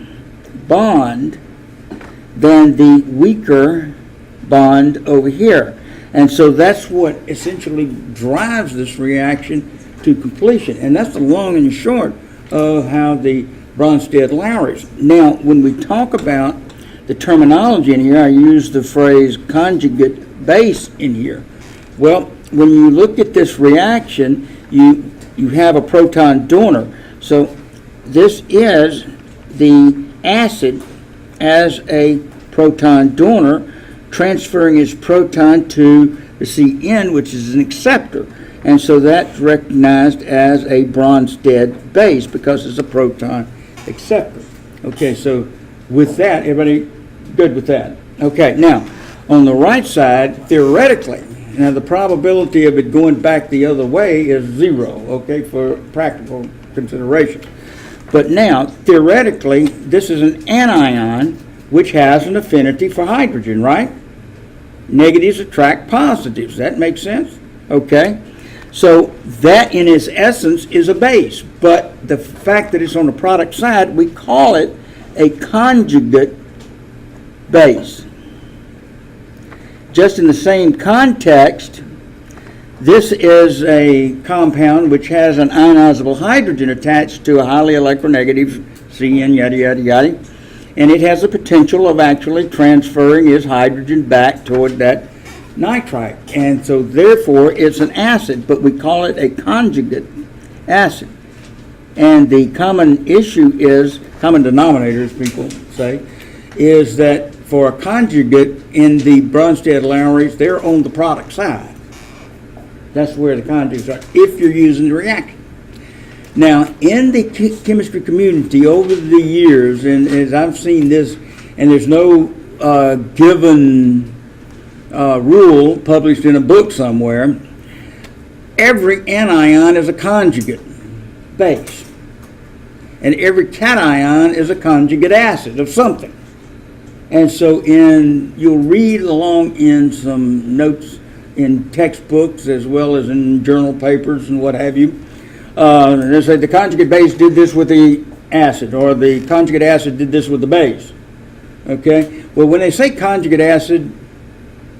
bond than the weaker bond over here. And so that's what essentially drives this reaction to completion. And that's the long and short of how the Bronsted-Lowry's. Now, when we talk about the terminology in here, I use the phrase conjugate base in here. Well, when you look at this reaction, you have a proton donor. So this is the acid as a proton donor transferring its proton to the CN, which is an acceptor. And so that's recognized as a Bronsted base because it's a proton acceptor. Okay, so with that, everybody good with that? Okay, now, on the right side, theoretically, now the probability of it going back the other way is 0, okay, for practical consideration. But now, theoretically, this is an anion which has an affinity for hydrogen, right? Negatives attract positives. That makes sense? Okay. So that in its essence is a base. But the fact that it's on the product side, we call it a conjugate base. Just in the same context, this is a compound which has an ionizable hydrogen attached to a highly electronegative CN, yada, yada, yada. And it has the potential of actually transferring its hydrogen back toward that nitrite. And so therefore it's an acid, but we call it a conjugate acid. And the common issue is, common denominator as people say, is that for a conjugate in the Bronsted-Lowrys, they're on the product side. That's where the conjugates are, if you're using the reaction. Now, in the chemistry community over the years, and as I've seen this, and there's no given rule published in a book somewhere, every anion is a conjugate base. And every cation is a conjugate acid of something. And so you'll read along in some notes in textbooks as well as in journal papers and what have you. They say the conjugate base did this with the acid, or the conjugate acid did this with the base. Okay? Well, when they say conjugate acid,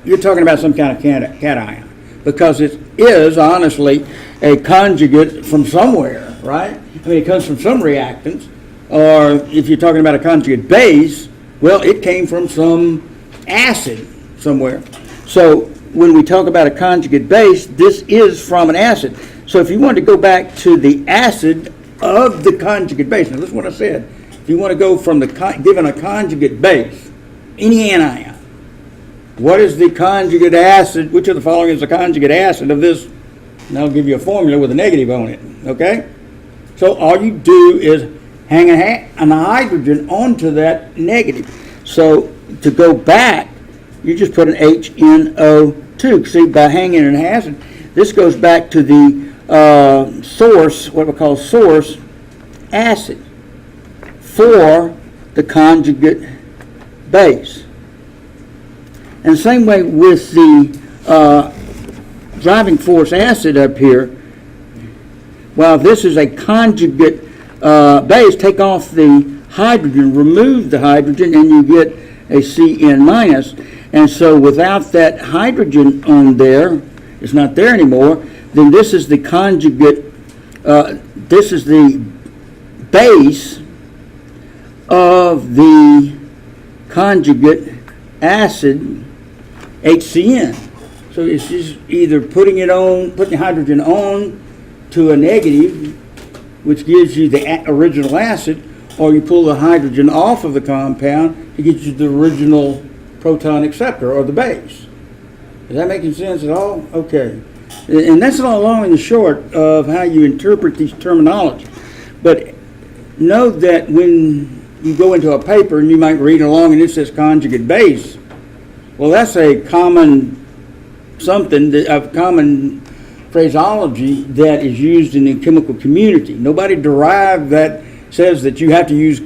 you're talking about some kind of cation, because it is honestly a conjugate from somewhere, right? I mean, it comes from some reactants, or if you're talking about a conjugate base, well, it came from some acid somewhere. So when we talk about a conjugate base, this is from an acid. So if you want to go back to the acid of the conjugate base, now listen to what I said. If you want to go from given a conjugate base, any anion, what is the conjugate acid, which of the following is the conjugate acid of this? And I'll give you a formula with a negative on it, okay? So all you do is hang a hydrogen onto that negative. So to go back, you just put an HNO2. See, by hanging an acid, this goes back to the source, what we call source acid, for the conjugate base. And the same way with the driving force acid up here, while this is a conjugate base, take off the hydrogen, remove the hydrogen, and you get a Cn minus. And so without that hydrogen on there, it's not there anymore, then this is the conjugate, this is the base of the conjugate acid HCN. So it's just either putting the hydrogen on to a negative, which gives you the original acid, or you pull the hydrogen off of the compound to get you the original proton acceptor, or the base. Is that making sense at all? Okay. And that's all long and short of how you interpret these terminology. But know that when you go into a paper and you might read along and it says conjugate base, well, that's a common common phraseology that is used in the chemical community. Nobody derived that says that you have to use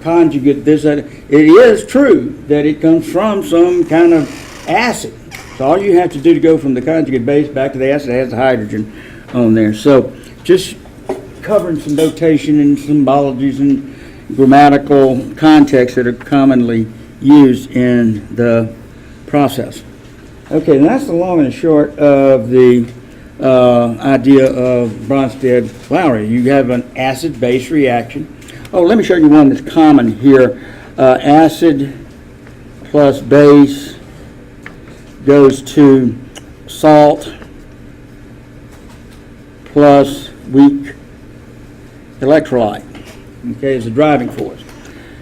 conjugate this, that. It is true that it comes from some kind of acid. So all you have to do to go from the conjugate base back to the acid has the hydrogen on there. So just covering some notation and symbologies and grammatical contexts that are commonly used in the process. Okay, and that's the long and short of the idea of Bronsted-Lowry. You have an acid-base reaction. Oh, let me show you one that's common here. Acid plus base goes to salt plus weak electrolyte, okay, is the driving force.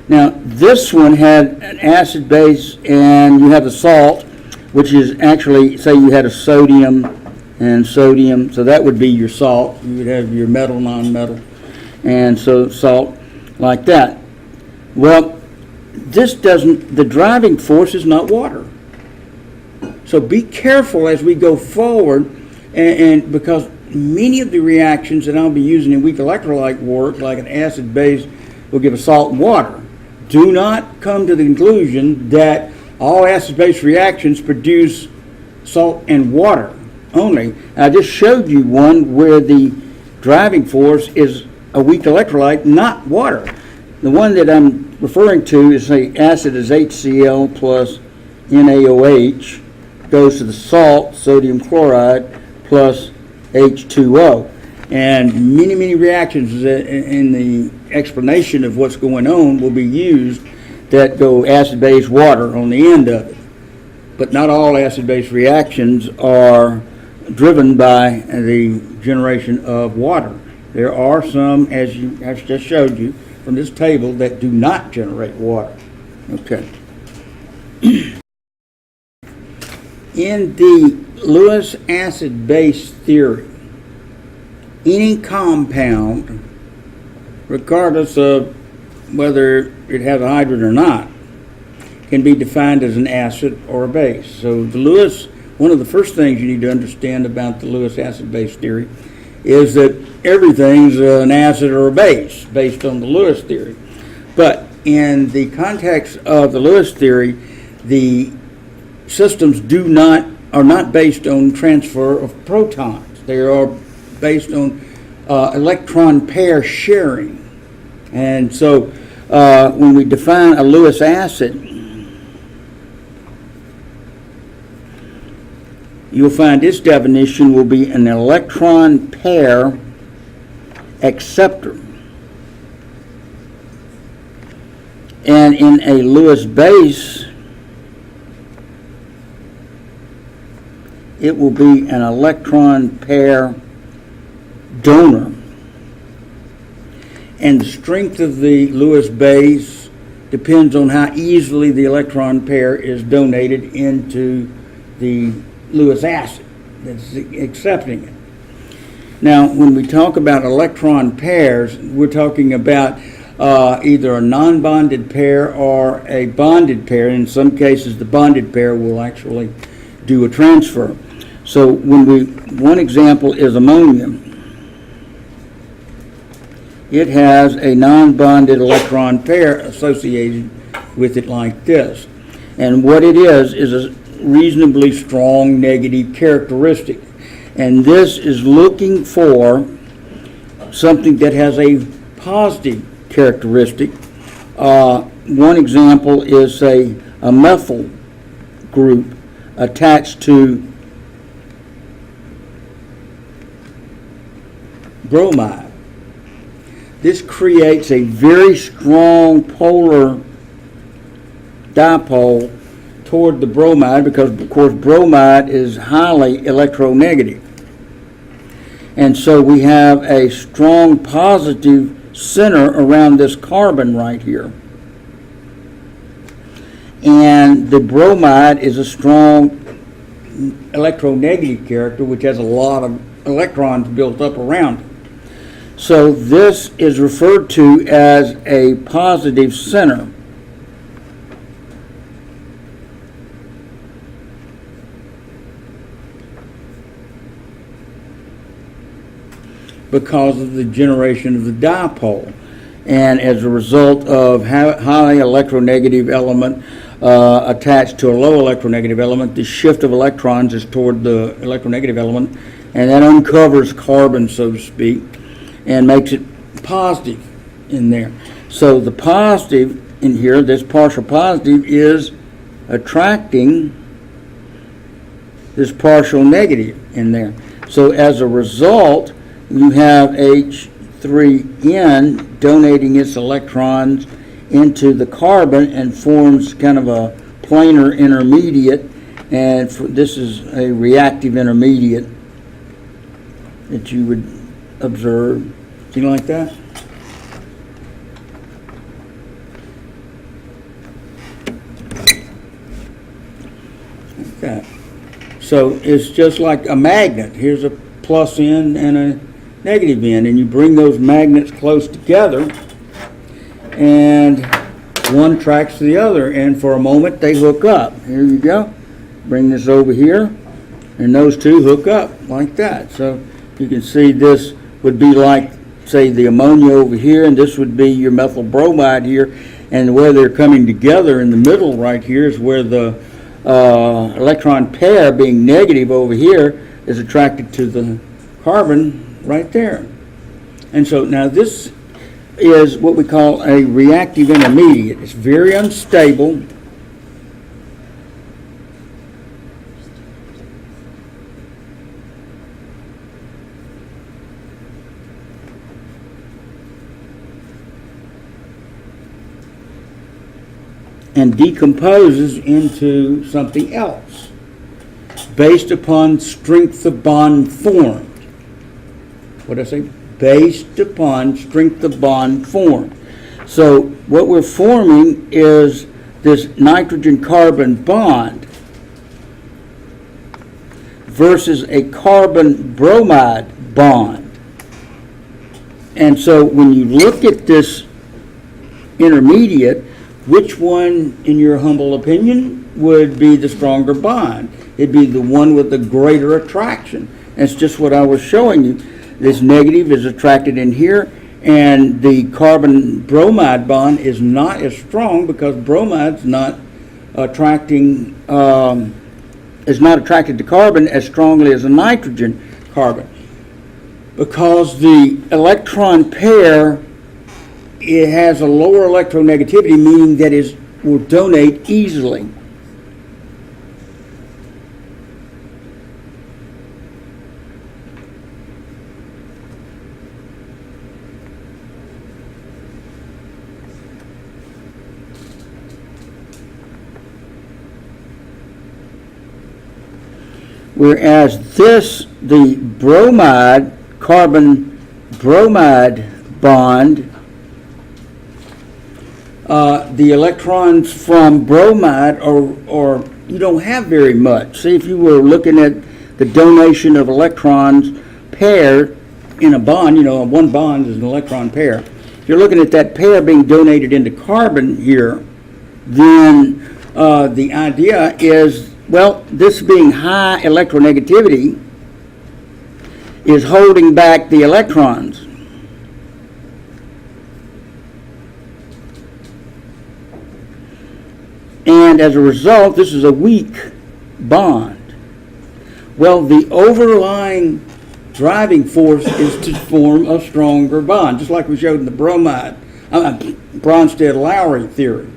Now, this one had an acid base, and you have the salt, which is actually, say you had a sodium and sodium, so that would be your salt. You would have your metal, non-metal, and so salt like that. Well, this doesn't, the driving force is not water. So be careful as we go forward, and because many of the reactions that I'll be using in weak electrolyte work, like an acid base will give a salt and water, do not come to the conclusion that all acid-base reactions produce salt and water only. I just showed you one where the driving force is a weak electrolyte, not water. The one that I'm referring to is, say, acid is HCl plus NaOH, goes to the salt, sodium chloride, plus H2O. And many reactions in the explanation of what's going on will be used that go acid-base water on the end of it. But not all acid-base reactions are driven by the generation of water. There are some, as I've just showed you from this table, that do not generate water. Okay. In the Lewis acid-base theory, any compound, regardless of whether it has a hydrogen or not, can be defined as an acid or a base. So the Lewis, one of the first things you need to understand about the Lewis acid-base theory is that everything's an acid or a base based on the Lewis theory. But in the context of the Lewis theory, the systems are not based on transfer of protons. They are based on electron pair sharing. And so when we define a Lewis acid, you'll find its definition will be an electron pair acceptor. And in a Lewis base, it will be an electron pair donor. And the strength of the Lewis base depends on how easily the electron pair is donated into the Lewis acid that's accepting it. Now, when we talk about electron pairs, we're talking about either a non-bonded pair or a bonded pair. In some cases, the bonded pair will actually do a transfer. So one example is ammonium. It has a non-bonded electron pair associated with it like this. And what it is a reasonably strong negative characteristic. And this is looking for something that has a positive characteristic. One example is, say, a methyl group attached to bromide. This creates a very strong polar dipole toward the bromide because, of course, bromide is highly electronegative. And so we have a strong positive center around this carbon right here. And the bromide is a strong electronegative character, which has a lot of electrons built up around it. So this is referred to as a positive center. Because of the generation of the dipole. And as a result of highly electronegative element attached to a low electronegative element, the shift of electrons is toward the electronegative element, and that uncovers carbon, so to speak, and makes it positive in there. So the positive in here, this partial positive, is attracting this partial negative in there. So as a result, you have H3N donating its electrons into the carbon and forms kind of a planar intermediate, and this is a reactive intermediate that you would observe. Do you like that? Okay. So it's just like a magnet. Here's a plus end and a negative end, and you bring those magnets close together and one tracks the other, and for a moment they hook up. Here you go. Bring this over here and those two hook up like that. So You can see this would be like, say, the ammonia over here, and this would be your methyl bromide here. And where they're coming together in the middle right here is where the electron pair, being negative over here, is attracted to the carbon right there. And so now this is what we call a reactive intermediate. It's very unstable. And decomposes into something else based upon strength of bond formed. What did I say? Based upon strength of bond formed. So what we're forming is this nitrogen-carbon bond versus a carbon-bromide bond. And so when you look at this intermediate, which one, in your humble opinion, would be the stronger bond? It'd be the one with the greater attraction. That's just what I was showing you. This negative is attracted in here, and the carbon-bromide bond is not as strong because bromide's not attracting, is not attracted to carbon as strongly as a nitrogen carbon, because the electron pair, it has a lower electronegativity, meaning that it will donate easily. Whereas this, the bromide, carbon-bromide bond, the electrons from bromide are you don't have very much. See, if you were looking at the donation of electrons paired in a bond, you know, one bond is an electron pair. If you're looking at that pair being donated into carbon here, then the idea is, well, this being high electronegativity is holding back the electrons. And as a result, this is a weak bond. Well, the overlying driving force is to form a stronger bond, just like we showed in the Bronsted-Lowry theory.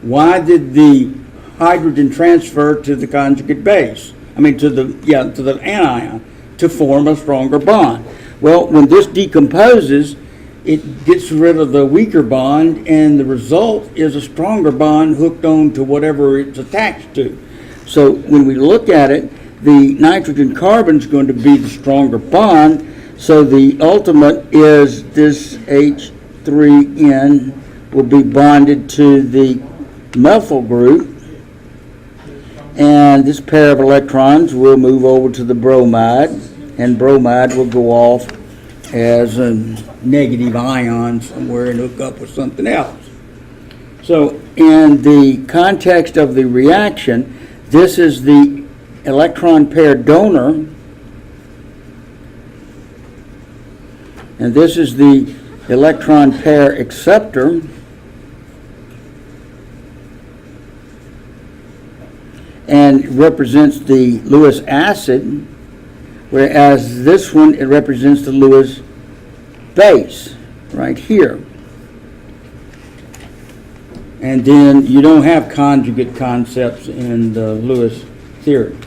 Why did the hydrogen transfer to the conjugate base? I mean, to the anion to form a stronger bond. Well, when this decomposes, it gets rid of the weaker bond, and the result is a stronger bond hooked on to whatever it's attached to. So when we look at it, the nitrogen carbon is going to be the stronger bond. So the ultimate is this H3N will be bonded to the methyl group, and this pair of electrons will move over to the bromide, and bromide will go off as a negative ion somewhere and hook up with something else. So in the context of the reaction, this is the electron pair donor, and this is the electron pair acceptor, and represents the Lewis acid, whereas this one, it represents the Lewis base right here. And then you don't have conjugate concepts in the Lewis theory.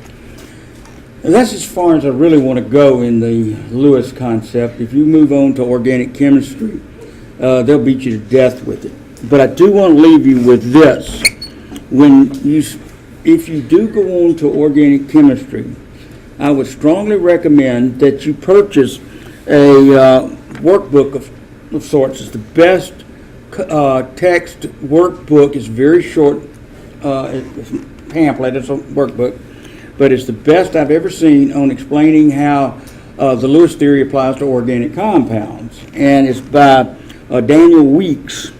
And that's as far as I really want to go in the Lewis concept. If you move on to organic chemistry, they'll beat you to death with it. But I do want to leave you with this. If you do go on to organic chemistry, I would strongly recommend that you purchase a workbook of sorts. It's the best text workbook. It's very short. It's a pamphlet. It's a workbook. But it's the best I've ever seen on explaining how the Lewis theory applies to organic compounds. And it's by Daniel Weeks.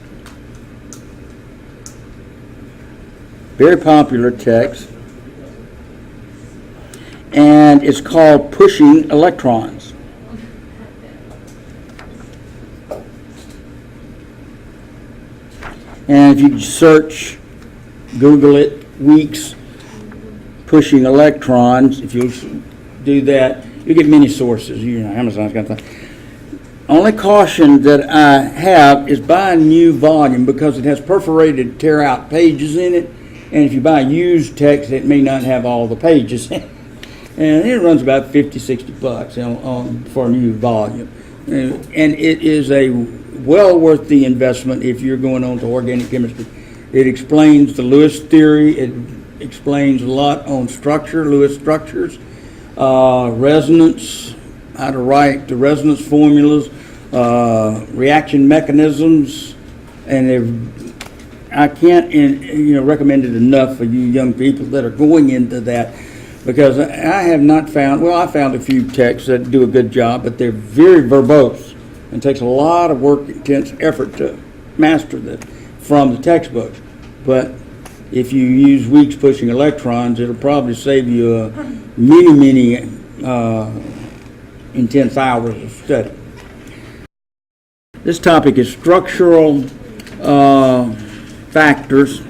Very popular text. And it's called Pushing Electrons. And if you search, Google it, Weeks pushing electrons, if you do that, you get many sources. You know, Amazon's got that. Only caution that I have is buy a new volume because it has perforated tear out pages in it. And if you buy used text, it may not have all the pages in it. And it runs about 50, 60 bucks for a new volume. And it is a well worth the investment if you're going on to organic chemistry. It explains the Lewis theory. It explains a lot on structure, Lewis structures, resonance, how to write the resonance formulas, reaction mechanisms, and I can't recommend it enough for you young people that are going into that, because I have not found, well, I found a few texts that do a good job, but they're very verbose and takes a lot of work, intense effort to master that from the textbooks. But if you use Weeks pushing electrons, it'll probably save you many intense hours of study. This topic is structural factors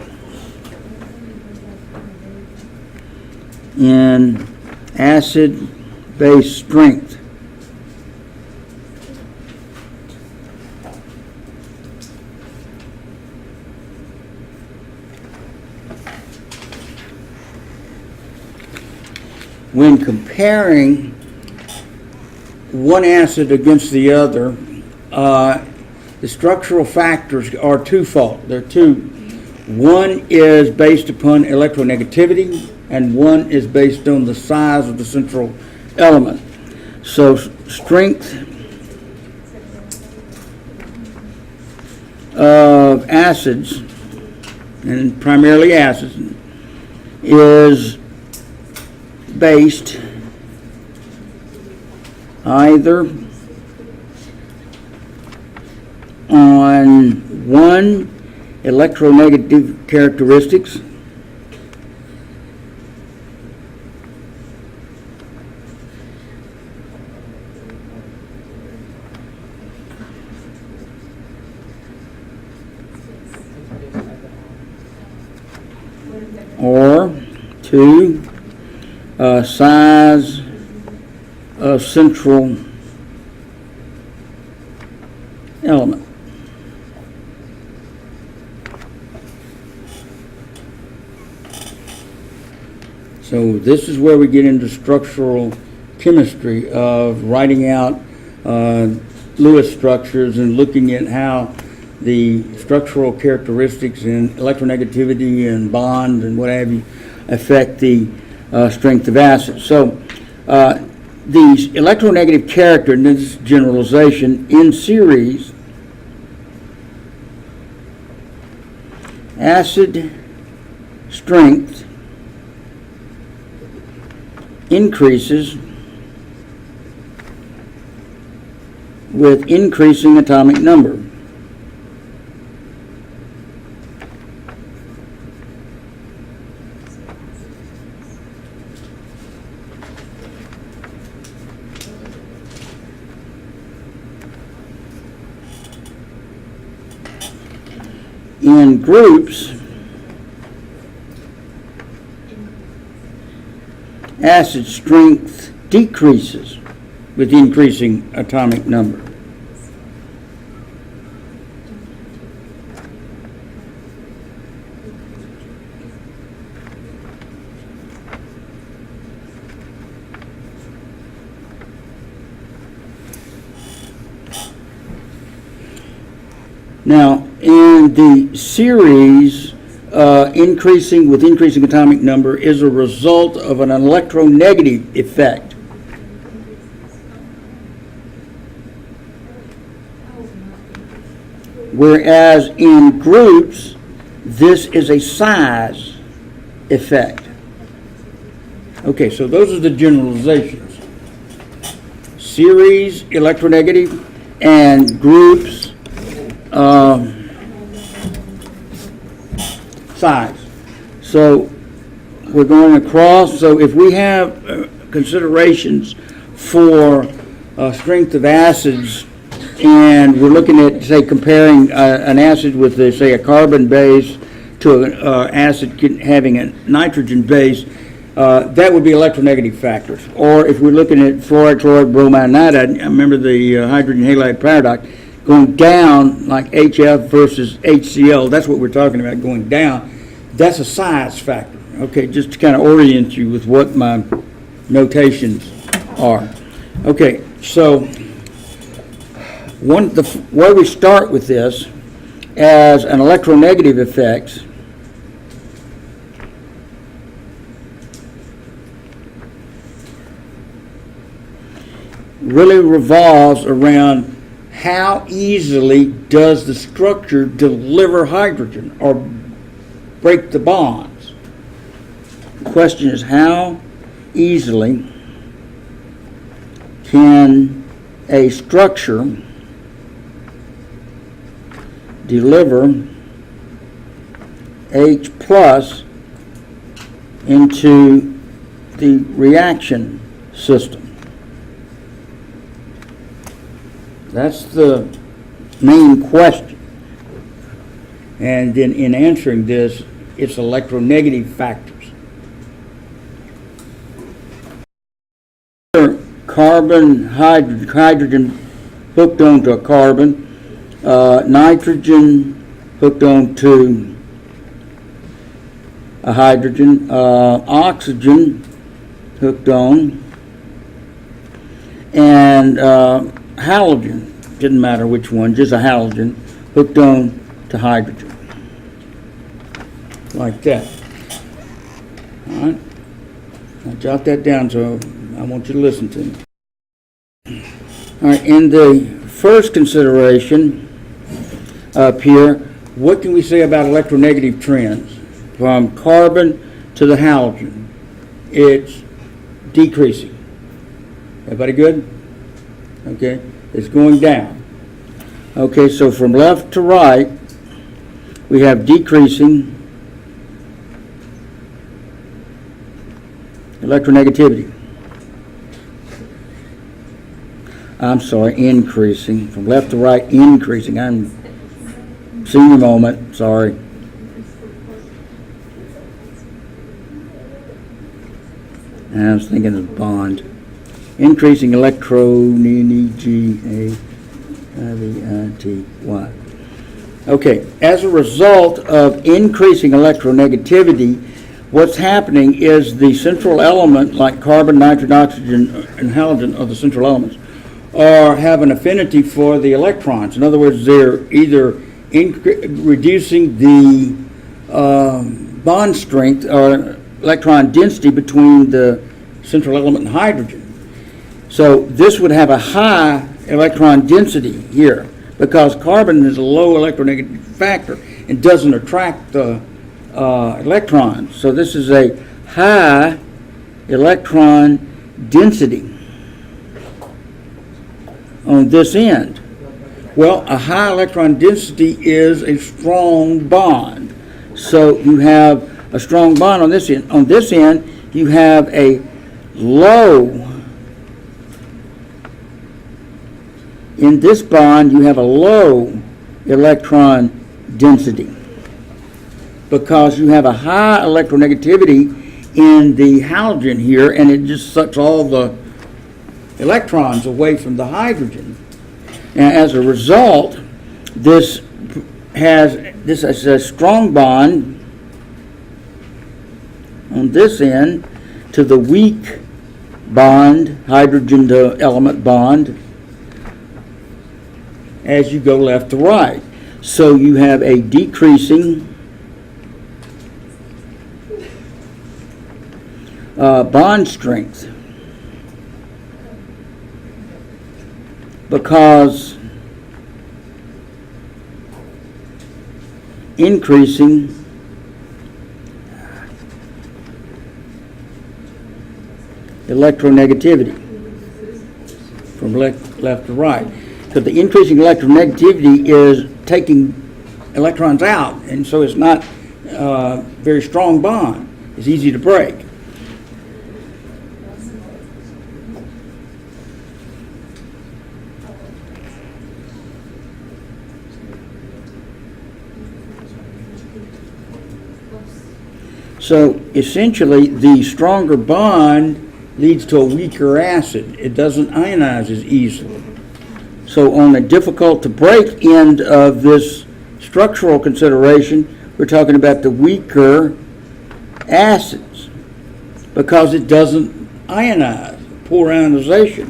in acid-base strength. When comparing one acid against the other, the structural factors are twofold. There are two. One is based upon electronegativity, and one is based on the size of the central element. So strength of acids, and primarily acids, is based either on one, electronegative characteristics, or two, size of central element. So this is where we get into structural chemistry of writing out Lewis structures and looking at how the structural characteristics and electronegativity and bond and what have you affect the strength of acids. So these electronegative character, and this generalization, in series, acid strength increases with increasing atomic number. In groups, acid strength decreases with increasing atomic number. Now, in the series, increasing with increasing atomic number is a result of an electronegative effect. Whereas in groups, this is a size effect. Okay, so those are the generalizations. Series, electronegative, and groups, size. So we're going across. So if we have considerations for strength of acids and we're looking at, say, comparing an acid with, say, a carbon base to an acid having a nitrogen base, that would be electronegative factors. Or if we're looking at fluoride, chloride, bromide, iodide, I remember the hydrogen halide paradox, going down like HF versus HCl, that's what we're talking about, going down. That's a size factor, okay, just to kind of orient you with what my notations are. Okay, so the way we start with this as an electronegative effect really revolves around how easily does the structure deliver hydrogen or break the bonds. The question is, how easily can a structure deliver H plus into the reaction system? That's the main question. And then in answering this, it's electronegative factors. Carbon, hydrogen hooked onto a carbon, nitrogen hooked onto a hydrogen, oxygen hooked on, and halogen, didn't matter which one, just a halogen hooked on to hydrogen. Like that. All right? Now jot that down, so I want you to listen to me. All right, in the first consideration up here, what can we say about electronegative trends? From carbon to the halogen, it's decreasing. Everybody good? Okay, it's going down. Okay, so from left to right, we have decreasing electronegativity. I'm sorry, increasing. From left to right, increasing. I'm senior moment, sorry. And I was thinking of bond. Increasing electronegativity. Okay, as a result of increasing electronegativity, what's happening is the central element, like carbon, nitrogen, oxygen, and halogen are the central elements, or have an affinity for the electrons. In other words, they're either reducing the bond strength or electron density between the central element and hydrogen. So this would have a high electron density here because carbon is a low electronegative factor and doesn't attract the electrons. So this is a high electron density on this end. Well, a high electron density is a strong bond. So you have a strong bond on this end. On this end, you have a low, in this bond, you have a low electron density because you have a high electronegativity in the halogen here, and it just sucks all the electrons away from the hydrogen. And as a result, this has a strong bond on this end to the weak bond, hydrogen to element bond, as you go left to right. So you have a decreasing bond strength because increasing electronegativity from left to right. Because the increasing electronegativity is taking electrons out, and so it's not a very strong bond. It's easy to break. So essentially, the stronger bond leads to a weaker acid. It doesn't ionize as easily. So on the difficult to break end of this structural consideration, we're talking about the weaker acids because it doesn't ionize, poor ionization.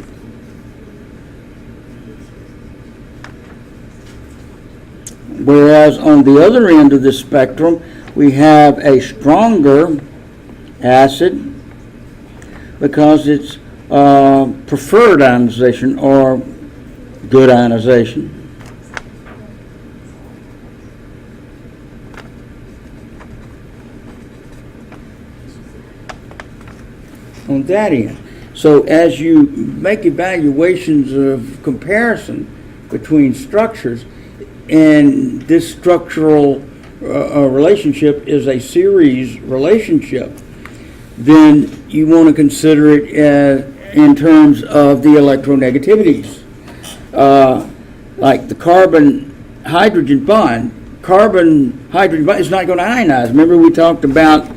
Whereas on the other end of the spectrum, we have a stronger acid because it's preferred ionization or good ionization. On that end. So as you make evaluations of comparison between structures, and this structural relationship is a series relationship, then you want to consider it in terms of the electronegativities. Like the carbon-hydrogen bond. Carbon-hydrogen bond is not going to ionize. Remember we talked about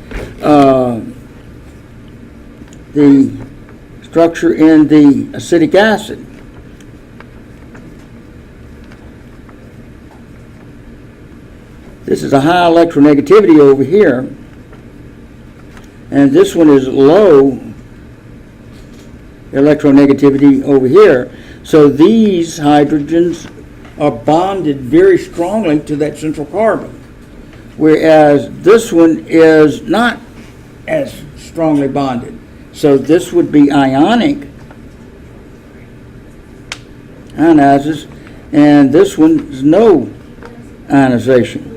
the structure in the acetic acid. This is a high electronegativity over here, and this one is low electronegativity over here. So these hydrogens are bonded very strongly to that central carbon, whereas this one is not as strongly bonded. So this would be ionic, ionizes, and this one is no ionization.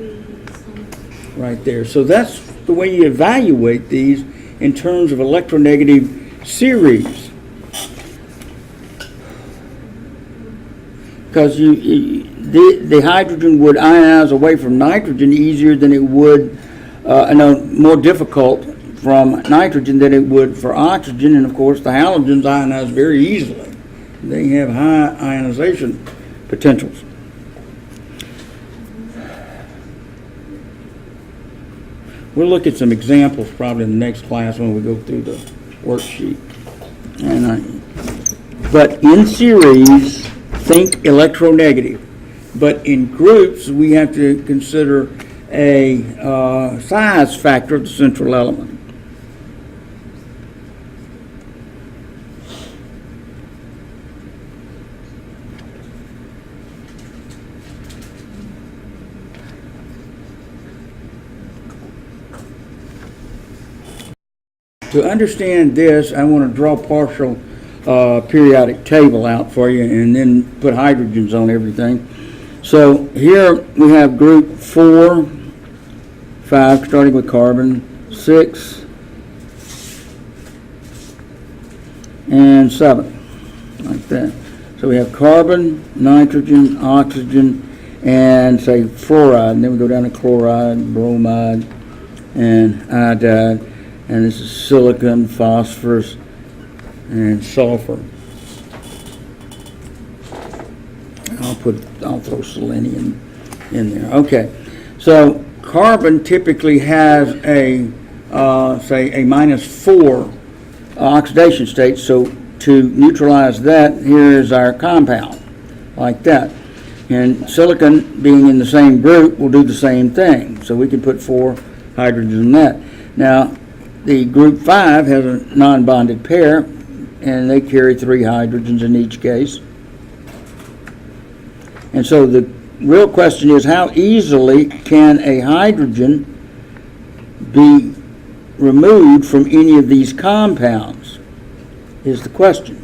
Right there. So that's the way you evaluate these in terms of electronegative series. Because the hydrogen would ionize away from nitrogen easier than it would, more difficult from nitrogen than it would for oxygen. And of course, the halogens ionize very easily. They have high ionization potentials. We'll look at some examples probably in the next class when we go through the worksheet. But in series, think electronegative. But in groups, we have to consider a size factor of the central element. To understand this, I want to draw partial periodic table out for you and then put hydrogens on everything. So here we have group 4, 5, starting with carbon, 6, and 7, like that. So we have carbon, nitrogen, oxygen, and say fluoride, and then we go down to chloride, bromide, and iodide. And this is silicon, phosphorus, and sulfur. I'll throw selenium in there. Okay, so carbon typically has a say a -4 oxidation state. So to neutralize that, here is our compound, like that. And silicon, being in the same group, will do the same thing. So we can put 4 hydrogens in that. Now, the group 5 has a non-bonded pair, and they carry 3 hydrogens in each case. And so the real question is, how easily can a hydrogen be removed from any of these compounds, is the question.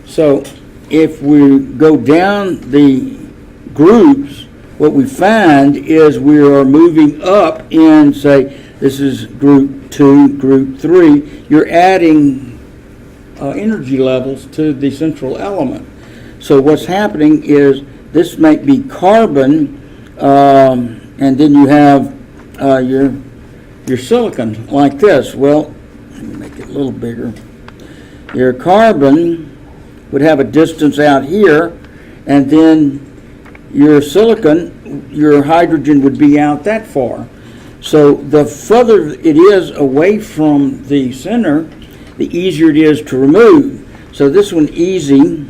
So if we go down the groups, what we find is we are moving up in, say, this is group 2, group 3. You're adding energy levels to the central element. So what's happening is this might be carbon, and then you have your silicon like this. Well, let me make it a little bigger. Your carbon would have a distance out here, and then your silicon, your hydrogen would be out that far. So the further it is away from the center, the easier it is to remove. So this one easy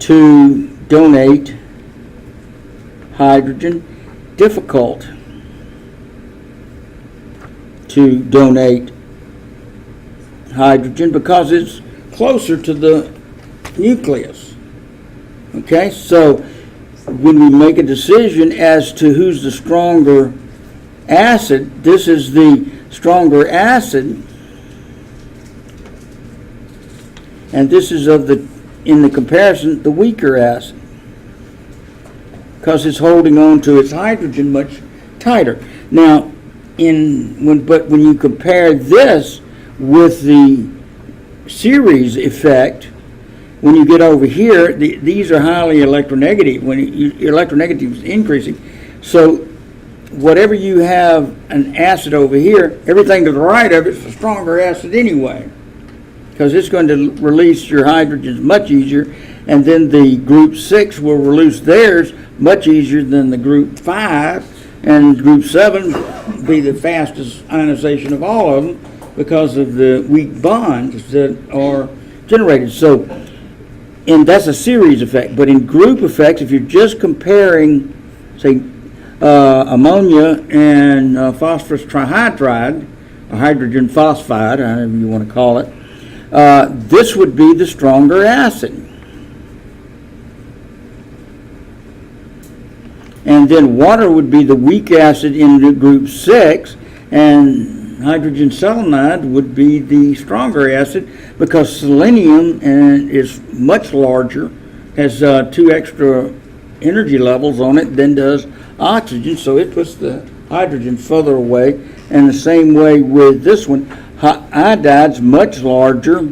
to donate hydrogen, difficult to donate hydrogen because it's closer to the nucleus. Okay, so when we make a decision as to who's the stronger acid, this is the stronger acid, and this is in the comparison, the weaker acid, because it's holding on to its hydrogen much tighter. Now, but when you compare this with the series effect, when you get over here, these are highly electronegative. When your electronegativity is increasing, so whatever you have an acid over here, everything to the right of it is a stronger acid anyway, because it's going to release your hydrogens much easier, and then the group 6 will release theirs much easier than the group 5, and group 7 be the fastest ionization of all of them because of the weak bonds that are generated. So, and that's a series effect. But in group effects, if you're just comparing, say, ammonia and phosphorus trihydride, or hydrogen phosphide, however you want to call it, this would be the stronger acid. And then water would be the weak acid in the group 6, and hydrogen selenide would be the stronger acid because selenium is much larger, has 2 extra energy levels on it than does oxygen, so it puts the hydrogen further away. And the same way with this one, iodide's much larger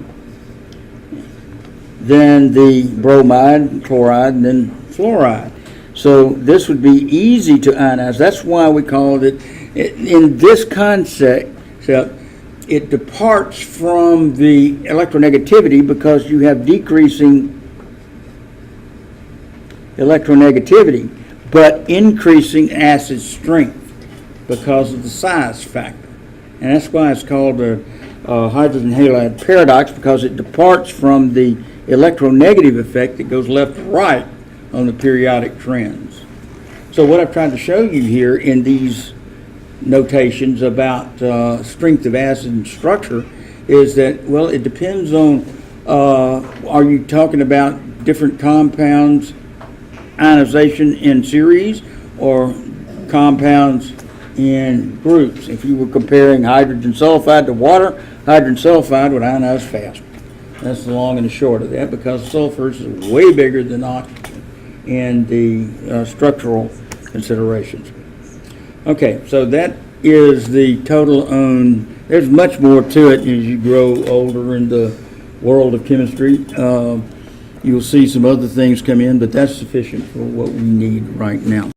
than the bromide, chloride, and then fluoride. So this would be easy to ionize. That's why we called it, in this concept, it departs from the electronegativity because you have decreasing electronegativity, but increasing acid strength because of the size factor. And that's why it's called the hydrogen halide paradox, because it departs from the electronegative effect that goes left to right on the periodic trends. So what I've tried to show you here in these notations about strength of acid and structure is that, well, it depends on, are you talking about different compounds, ionization in series, or compounds in groups? If you were comparing hydrogen sulfide to water, hydrogen sulfide would ionize faster. That's the long and the short of that, because sulfur is way bigger than oxygen in the structural considerations. Okay, so that is the total on. There's much more to it as you grow older in the world of chemistry. You'll see some other things come in, but that's sufficient for what we need right now.